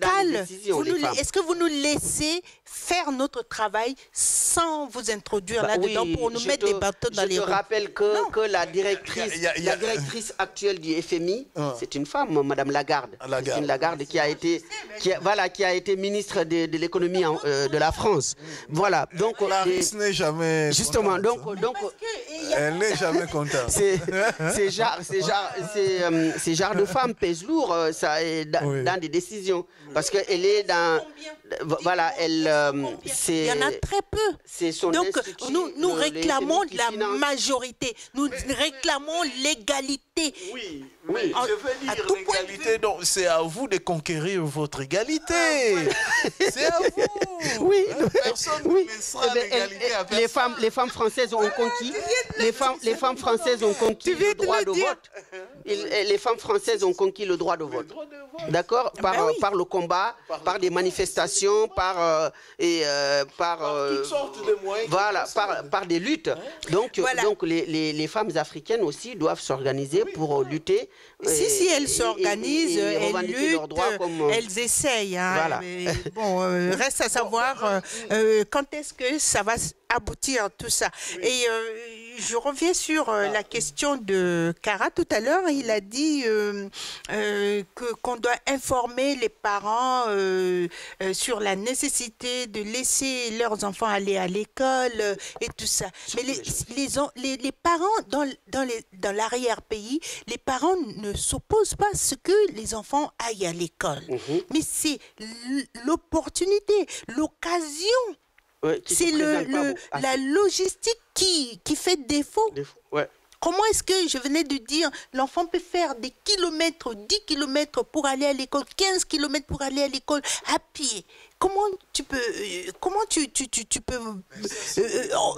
dans les décisions. Est-ce que vous nous laissez faire notre travail sans vous introduire là-dedans pour nous mettre des bâtons dans les roues? Je te rappelle que la directrice actuelle du FMI, c'est une femme, Madame Lagarde. C'est une Lagarde qui a été ministre de l'économie de la France. Voilà. Donc, n'est jamais justement, donc elle n'est jamais contente. Ces genres de femmes pèsent lourd dans des décisions parce qu'elle est dans voilà, il y en a très peu. Donc nous réclamons la majorité, nous réclamons l'égalité. Oui, je veux dire l'égalité, donc c'est à vous de conquérir votre égalité. C'est à vous. Oui, personne ne laissera l'égalité à personne. Les femmes françaises ont conquis. Les femmes françaises ont conquis le droit de vote. Les femmes françaises ont conquis le droit de vote. D'accord, par le combat, par des manifestations, par toutes sortes de moyens. Voilà, par des luttes. Donc les femmes africaines aussi doivent s'organiser pour lutter. Si elles s'organisent, elles luttent, elles essayent. Hein, voilà. Bon, reste à savoir quand est-ce que ça va aboutir tout ça. Et je reviens sur la question de Cara tout à l'heure. Il a dit qu'on doit informer les parents sur la nécessité de laisser leurs enfants aller à l'école et tout ça. Mais les parents dans l'arrière-pays, les parents ne s'opposent pas à ce que les enfants aillent à l'école. Mais c'est l'opportunité, l'occasion. C'est la logistique qui fait défaut. Ouais. Comment est-ce que je venais de dire, l'enfant peut faire des kilomètres, 10 kilomètres pour aller à l'école, 15 kilomètres pour aller à l'école à pied? Comment tu peux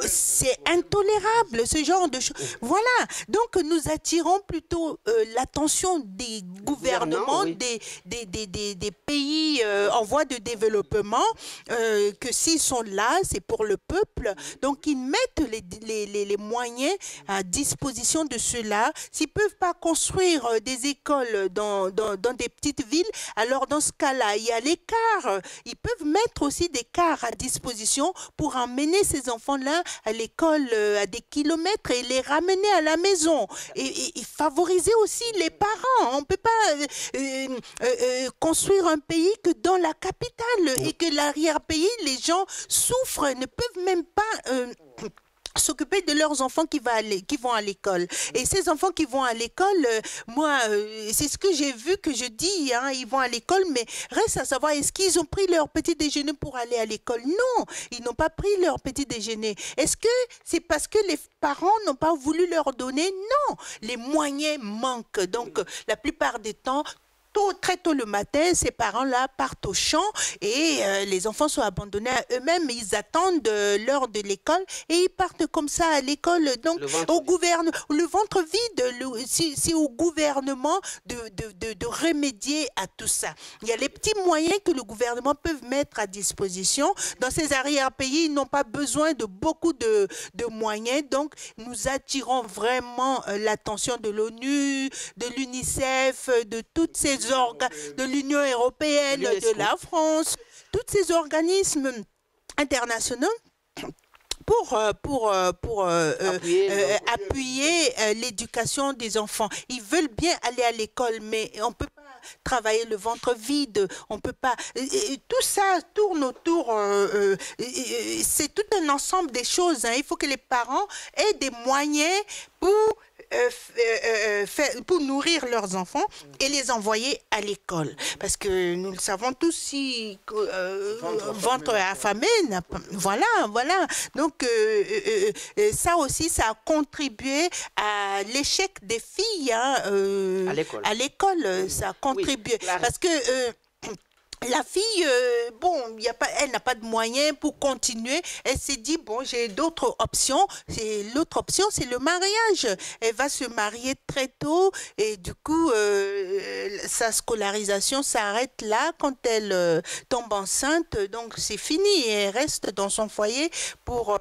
c'est intolérable ce genre de choses. Voilà. Donc nous attirons plutôt l'attention des gouvernements, oui. des pays en voie de développement, que s'ils sont là, c'est pour le peuple. Donc ils mettent les moyens à disposition de ceux-là. S'ils ne peuvent pas construire des écoles dans des petites villes, alors dans ce cas-là, il y a l'écart. Ils peuvent mettre aussi des cars à disposition pour emmener ces enfants-là à l'école à des kilomètres et les ramener à la maison. Et favoriser aussi les parents. On ne peut pas construire un pays que dans la capitale et que l'arrière-pays, les gens souffrent, ne peuvent même pas... s'occuper de leurs enfants qui vont à l'école. Et ces enfants qui vont à l'école, moi, c'est ce que j'ai vu, que je dis, hein, ils vont à l'école, mais reste à savoir, est-ce qu'ils ont pris leur petit déjeuner pour aller à l'école? Non, ils n'ont pas pris leur petit déjeuner. Est-ce que c'est parce que les parents n'ont pas voulu leur donner? Non, les moyens manquent. Donc, la plupart des temps, très tôt le matin, ces parents-là partent au champ et les enfants sont abandonnés à eux-mêmes. Ils attendent l'heure de l'école et ils partent comme ça à l'école. Donc, le ventre vide, c'est au gouvernement de remédier à tout ça. Il y a les petits moyens que le gouvernement peut mettre à disposition. Dans ces arrière-pays, ils n'ont pas besoin de beaucoup de moyens. Donc, nous attirons vraiment l'attention de l'ONU, de l'UNICEF, de toutes ces de l'Union européenne, de la France, tous ces organismes internationaux pour appuyer l'éducation des enfants. Ils veulent bien aller à l'école, mais on ne peut pas travailler le ventre vide, on peut pas... tout ça tourne autour... c'est tout un ensemble des choses. Hein. Il faut que les parents aient des moyens pour pour nourrir leurs enfants et les envoyer à l'école. Parce que nous le savons tous, si ventre affamé, voilà. Donc, ça aussi, ça a contribué à l'échec des filles à l'école. Ça a contribué. Oui, parce que la fille, elle n'a pas de moyens pour continuer. Elle s'est dit, bon, j'ai d'autres options. L'autre option, c'est le mariage. Elle va se marier très tôt et du coup, sa scolarisation s'arrête là quand elle tombe enceinte. Donc, c'est fini. Et elle reste dans son foyer pour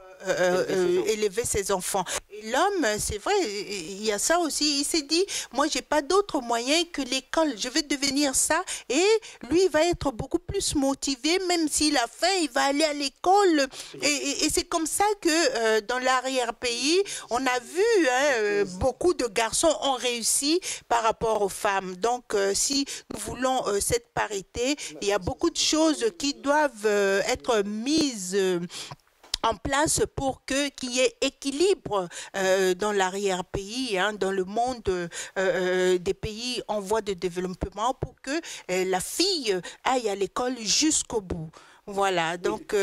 élever ses enfants. Et l'homme, c'est vrai, il y a ça aussi. Il s'est dit, moi, j'ai pas d'autre moyen que l'école. Je vais devenir ça. Et lui, il va être beaucoup plus motivé, même s'il a faim, il va aller à l'école. Et c'est comme ça que dans l'arrière-pays, on a vu beaucoup de garçons ont réussi par rapport aux femmes. Donc, si nous voulons cette parité, il y a beaucoup de choses qui doivent être mises en place pour qu'il y ait équilibre dans l'arrière-pays, dans le monde des pays en voie de développement, pour que la fille aille à l'école jusqu'au bout. Voilà, donc...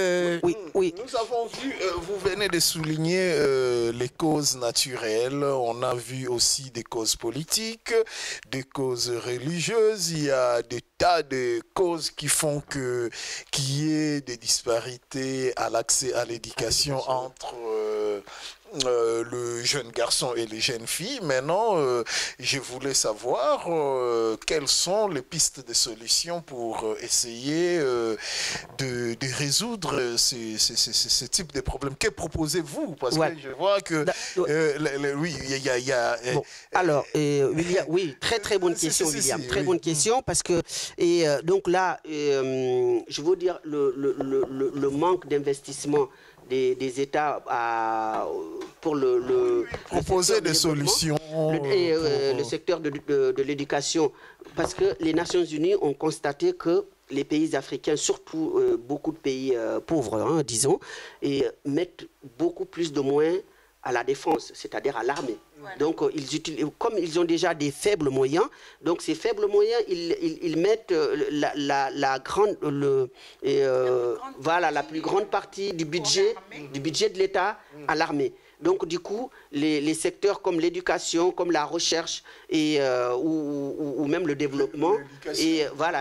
Oui. Nous avons vu, vous venez de souligner les causes naturelles, on a vu aussi des causes politiques, des causes religieuses, il y a des tas de causes qui font qu'il y ait des disparités à l'accès à l'éducation entre... le jeune garçon et les jeunes filles. Maintenant, je voulais savoir quelles sont les pistes de solutions pour essayer de résoudre ce type de problème. Que proposez-vous? Parce que je vois que... oui, il y a... Bon, alors, William, oui, très bonne question, William. Très bonne question, parce que... donc là, je veux dire, le manque d'investissement des États pour proposer des solutions le secteur de l'éducation, parce que les Nations Unies ont constaté que les pays africains, surtout beaucoup de pays pauvres, disons, mettent beaucoup plus de moyens à la défense, c'est-à-dire à l'armée. Voilà. Donc, comme ils ont déjà des faibles moyens, donc ces faibles moyens, ils mettent la plus grande partie du budget de l'État à l'armée. Donc, du coup, les secteurs comme l'éducation, comme la recherche ou même le développement,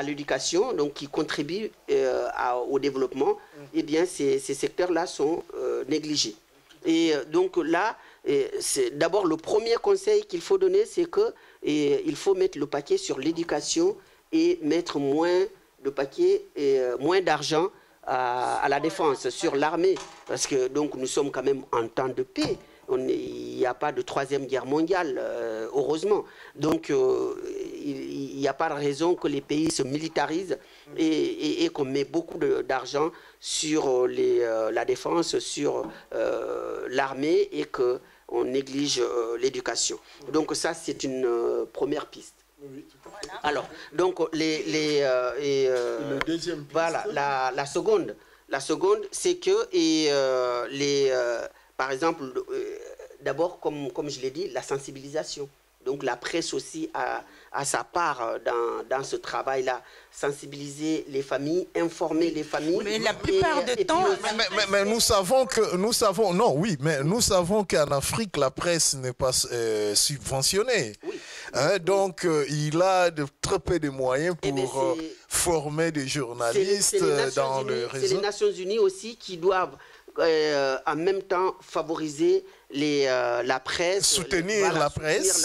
l'éducation, donc qui contribuent au développement, eh bien, ces secteurs-là sont négligés. Et donc là, d'abord, le premier conseil qu'il faut donner, c'est qu'il faut mettre le paquet sur l'éducation et mettre moins d'argent à la défense, sur l'armée. Parce que donc, nous sommes quand même en temps de paix. Il n'y a pas de troisième guerre mondiale, heureusement. Donc, il n'y a pas de raison que les pays se militarisent et qu'on met beaucoup d'argent sur la défense, sur l'armée, et qu'on néglige l'éducation. Donc ça, c'est une première piste. Oui. Alors, donc, voilà, la seconde, c'est que par exemple, d'abord, comme je l'ai dit, la sensibilisation. Donc la presse aussi a sa part dans ce travail-là. Sensibiliser les familles, informer les familles. Mais la plupart du temps... Mais nous savons qu'en Afrique, la presse n'est pas subventionnée. Oui. Donc il a très peu de moyens pour former des journalistes dans le réseau. C'est les Nations Unies aussi qui doivent en même temps favoriser la presse, soutenir la presse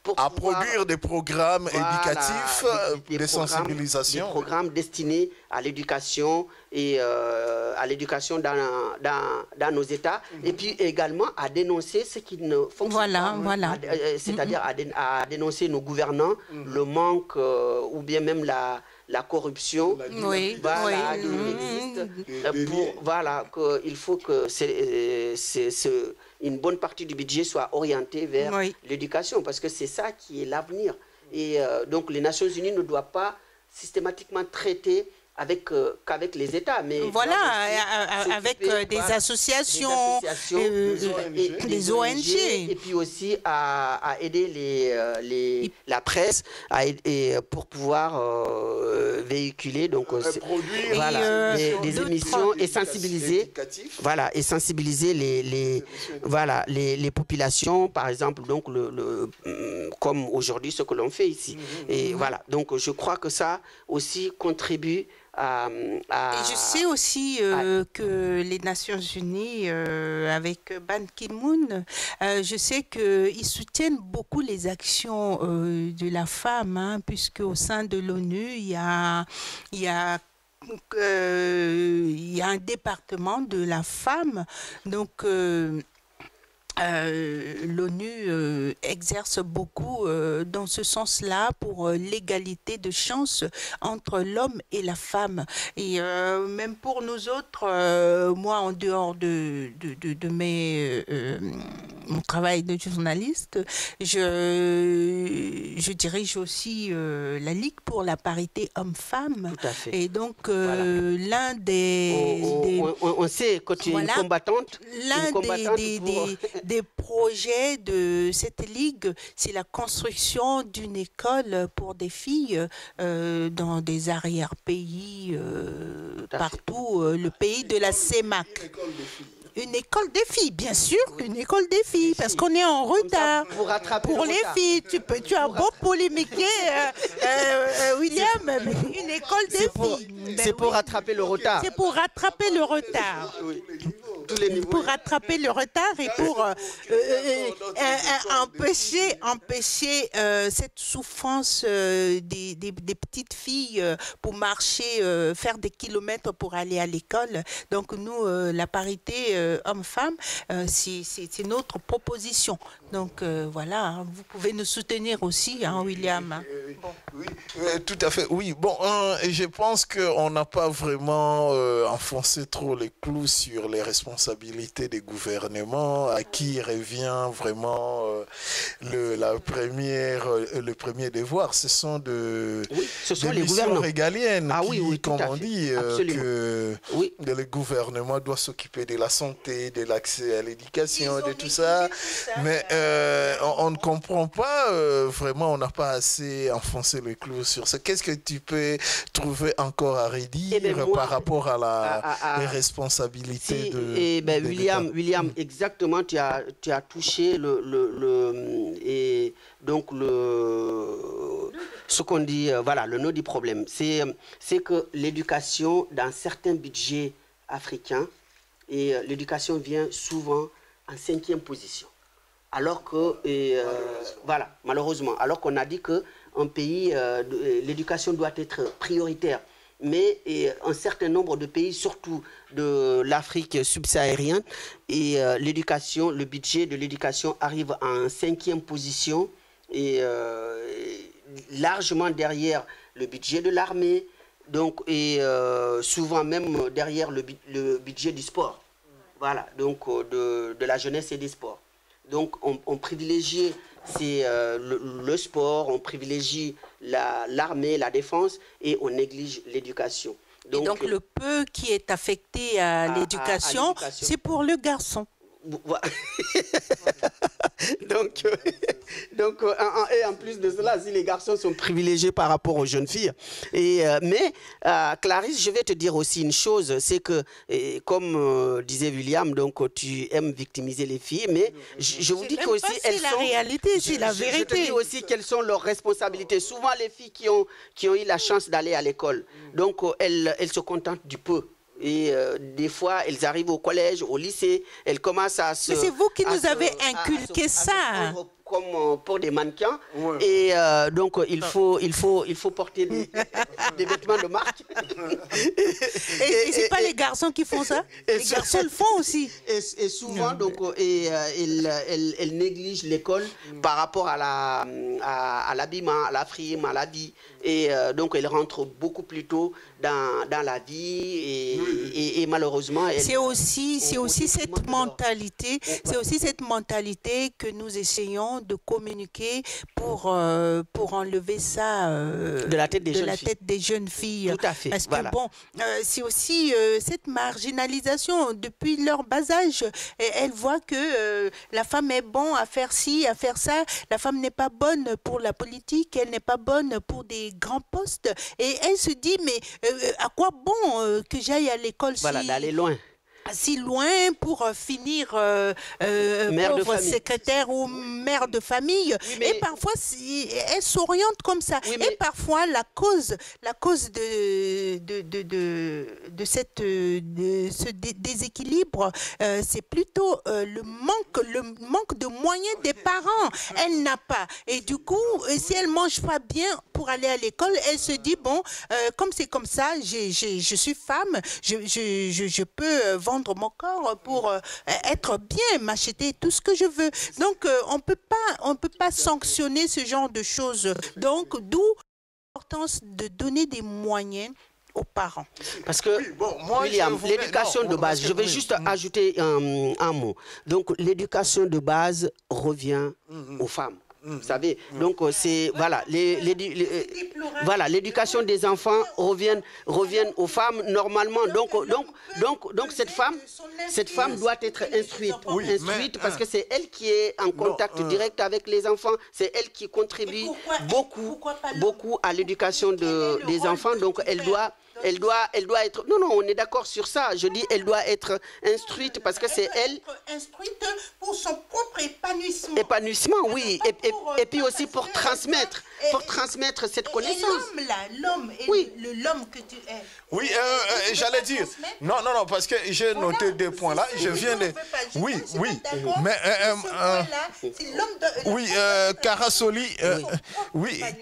pour produire des programmes éducatifs, des sensibilisations. Des programmes destinés à l'éducation et à l'éducation dans nos États, et puis également à dénoncer ce qui ne fonctionne pas. C'est-à-dire à dénoncer nos gouvernants, le manque ou bien même la corruption, il faut que une bonne partie du budget soit orientée vers l'éducation, parce que c'est ça qui est l'avenir. Et donc les Nations Unies ne doivent pas systématiquement traiter qu'avec les États. Mais voilà, avec des associations, les ONG. Et puis aussi à aider la presse pour pouvoir véhiculer donc, voilà, des émissions et sensibiliser, voilà, et sensibiliser les populations, par exemple, donc comme aujourd'hui ce que l'on fait ici. Et voilà, donc je crois que ça aussi contribue et je sais aussi que les Nations Unies, avec Ban Ki-moon, je sais qu'ils soutiennent beaucoup les actions de la femme, hein, puisque au sein de l'ONU, il y a un département de la femme. Donc, l'ONU exerce beaucoup dans ce sens-là pour l'égalité de chance entre l'homme et la femme. Et même pour nous autres, moi, en dehors de mon travail de journaliste, je dirige aussi la Ligue pour la parité homme-femme. Tout à fait. Et donc, voilà, l'un des... On sait que tu es voilà, une combattante. L'un des projets de cette ligue, c'est la construction d'une école pour des filles dans des arrière-pays partout, le pays de la CEMAC. Une école des filles, bien sûr, une école des filles, parce qu'on est en retard. Pour les filles, tu as beau polémiquer, William, mais une école des filles. C'est pour rattraper le retard. C'est pour rattraper le retard. Oui. Pour rattraper le retard et pour empêcher cette souffrance des petites filles pour marcher, faire des kilomètres pour aller à l'école. Donc nous, la parité homme-femme, c'est notre proposition. Donc voilà, hein, vous pouvez nous soutenir aussi, hein, William. Oui, tout à fait. Oui, bon, je pense qu'on n'a pas vraiment enfoncé trop les clous sur les responsabilités des gouvernements, à qui revient vraiment le premier devoir. Ce sont des les missions régaliennes, comme on dit, que le gouvernement doit s'occuper de la santé, de l'accès à l'éducation, de tout ça. Mais on ne comprend pas, vraiment, on n'a pas assez enfoncé le clou sur ça. Qu'est-ce que tu peux trouver encore à redire par rapport à les responsabilités de William, exactement, tu as touché ce qu'on dit, voilà, le nœud du problème. C'est que l'éducation, dans certains budgets africains, et l'éducation vient souvent en 5e position. Alors que, voilà, malheureusement, alors qu'on a dit qu'un pays, l'éducation doit être prioritaire. Mais un certain nombre de pays, surtout de l'Afrique subsaharienne, et l'éducation, le budget de l'éducation arrive en 5e position, et largement derrière le budget de l'armée, donc, et souvent même derrière le budget du sport. Voilà, donc de la jeunesse et des sports. Donc on privilégie le sport, on privilégie l'armée, la défense, et on néglige l'éducation. Donc le peu qui est affecté à l'éducation, c'est pour le garçon. donc et en plus de cela, si les garçons sont privilégiés par rapport aux jeunes filles. Mais Clarisse, je vais te dire aussi une chose, c'est que, comme disait William, donc tu aimes victimiser les filles, mais je vous dis qu'aussi elles sont... C'est la réalité, c'est la vérité. Je te dis aussi quelles sont leurs responsabilités. Souvent les filles qui ont eu la chance d'aller à l'école, donc elles se contentent du peu. Et des fois, elles arrivent au collège, au lycée, elles commencent à se... Mais c'est vous qui nous avez inculqué ça. Comme pour des mannequins. Ouais. Et donc, il faut porter des vêtements de marque. Et c'est pas les garçons qui font ça? Les garçons le font aussi. Et souvent, donc, elles négligent l'école par rapport à l'habillement, à la frime, à l'habit. Et donc, elles rentrent beaucoup plus tôt dans la vie. Et malheureusement... C'est aussi cette mentalité que nous essayons de communiquer pour enlever ça de la tête des jeunes filles. Tout à fait. Parce que bon, c'est aussi cette marginalisation depuis leur bas âge. Et elles voient que la femme est bonne à faire ci, à faire ça. La femme n'est pas bonne pour la politique, elle n'est pas bonne pour des grands postes. Et elle se dit, mais à quoi bon que j'aille à l'école d'aller loin. Si loin pour finir pauvre secrétaire ou mère de famille. Oui, mais... Et parfois, elle s'oriente comme ça. Oui, mais... Et parfois, la cause de ce déséquilibre, c'est plutôt le manque de moyens des parents. Elle n'a pas. Et du coup, si elle mange pas bien pour aller à l'école, elle se dit, bon, comme c'est comme ça, je suis femme, je peux vendre mon corps pour être bien, m'acheter tout ce que je veux. Donc, on peut pas sanctionner ce genre de choses. Donc, d'où l'importance de donner des moyens aux parents. Parce que, William, l'éducation de base, je vais juste ajouter un mot. Donc, l'éducation de base revient aux femmes. Vous savez, donc c'est voilà, voilà, l'éducation des enfants revient aux femmes normalement. Donc cette femme doit être instruite, parce que c'est elle qui est en contact direct avec les enfants, c'est elle qui contribue beaucoup à l'éducation des enfants. Donc elle doit être... Non, on est d'accord sur ça. Je dis, elle doit être instruite parce que c'est elle... Instruite pour son propre épanouissement. Épanouissement, oui. Et puis aussi pour transmettre cette connaissance. L'homme que tu es. Oui, j'allais dire... Non, parce que j'ai noté deux points là. Je viens de... Oui. Mais... Oui,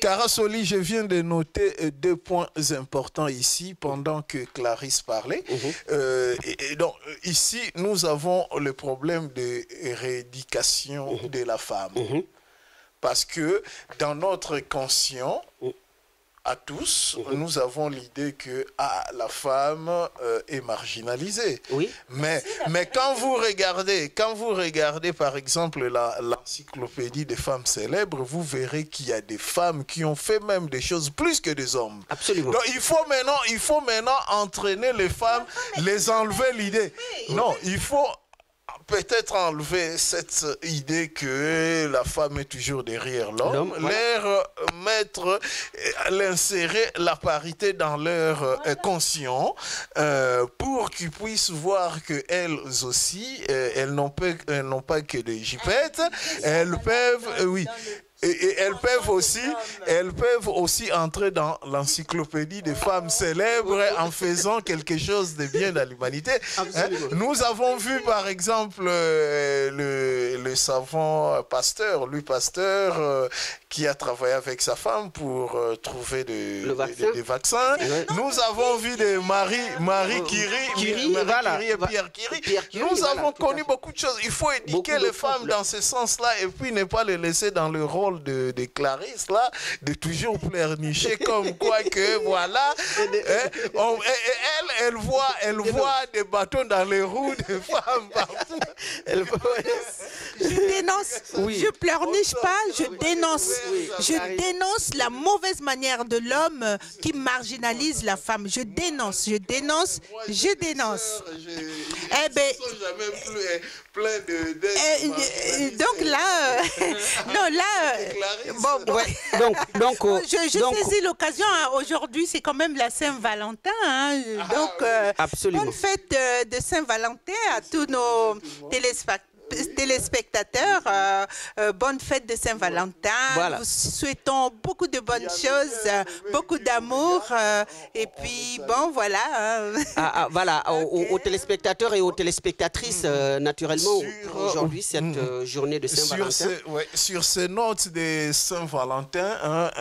Carasoli, je viens de noter deux points importants ici pendant que Clarisse parlait. Et donc, ici, nous avons le problème de rééducation de la femme. Parce que dans notre conscient, à tous, nous avons l'idée que la femme est marginalisée. Oui. Mais quand vous regardez par exemple l'encyclopédie des femmes célèbres, vous verrez qu'il y a des femmes qui ont fait même des choses plus que des hommes. Absolument. Donc il faut maintenant entraîner les femmes, les enlever l'idée. Non, il faut peut-être enlever cette idée que la femme est toujours derrière l'homme, l'insérer la parité dans leur conscient pour qu'ils puissent voir qu'elles aussi, elles n'ont pas que des jipettes, elles peuvent, et elles peuvent aussi entrer dans l'encyclopédie des femmes célèbres en faisant quelque chose de bien dans l'humanité. Nous avons vu par exemple le savant Louis Pasteur, qui a travaillé avec sa femme pour trouver des vaccins. Nous avons vu des Marie Curie et Pierre Curie. Nous avons connu beaucoup de choses. Il faut éduquer les femmes dans ce sens-là et puis ne pas les laisser dans le rôle de Clarisse, là, de toujours pleurnicher comme quoi que, voilà, elle voit des bâtons dans les roues des femmes partout. Je dénonce, je pleurniche pas, je dénonce. Je dénonce la mauvaise manière de l'homme qui marginalise la femme. Je dénonce. Eh ben, donc là, je saisis l'occasion. Aujourd'hui, c'est quand même la Saint-Valentin. Donc, bonne fête de Saint-Valentin à tous nos téléspectateurs, bonne fête de Saint-Valentin. Voilà. Nous souhaitons beaucoup de bonnes choses, beaucoup d'amour. Et puis, bon, voilà. Voilà, aux téléspectateurs et aux téléspectatrices, naturellement, aujourd'hui, cette journée de Saint-Valentin. Sur ces notes de Saint-Valentin,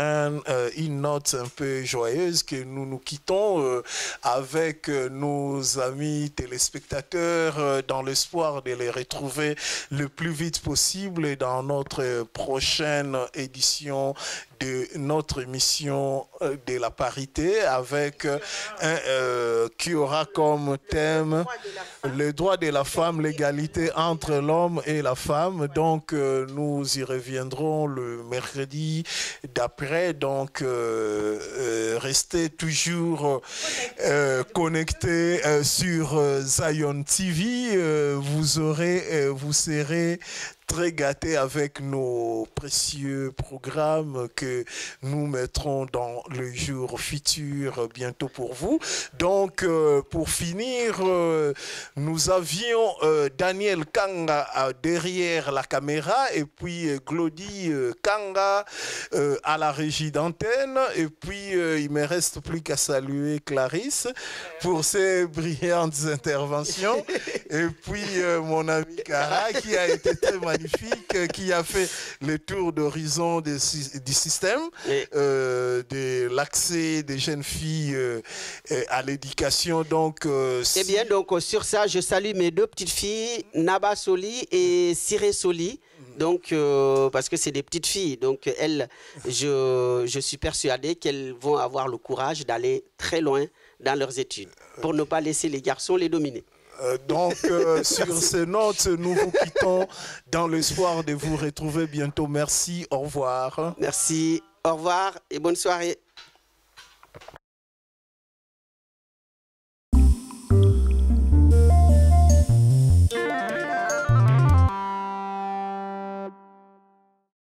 une note un peu joyeuse que nous quittons avec nos amis téléspectateurs dans l'espoir de les retrouver le plus vite possible dans notre prochaine édition de notre émission de la parité avec qui aura comme thème le droit de la femme, l'égalité entre l'homme et la femme. Donc nous y reviendrons le mercredi d'après. Donc restez toujours connectés sur Zion TV. Vous serez très gâtés avec nos précieux programmes que nous mettrons dans le jour futur bientôt pour vous. Donc, pour finir, nous avions Daniel Kanga derrière la caméra et puis Glody Kanga à la régie d'antenne. Et puis, il ne me reste plus qu'à saluer Clarisse pour ses brillantes interventions. Et puis, mon ami Cara qui a été très magnifique, qui a fait le tour d'horizon du système, de l'accès des jeunes filles à l'éducation. Donc, eh bien, donc sur ça, je salue mes deux petites filles, Naba Soli et Siré Soli. Donc, parce que c'est des petites filles. Donc, elles, je suis persuadé qu'elles vont avoir le courage d'aller très loin dans leurs études pour ne pas laisser les garçons les dominer. Donc, sur ces notes, nous vous quittons dans l'espoir de vous retrouver bientôt. Merci, au revoir. Merci, au revoir et bonne soirée.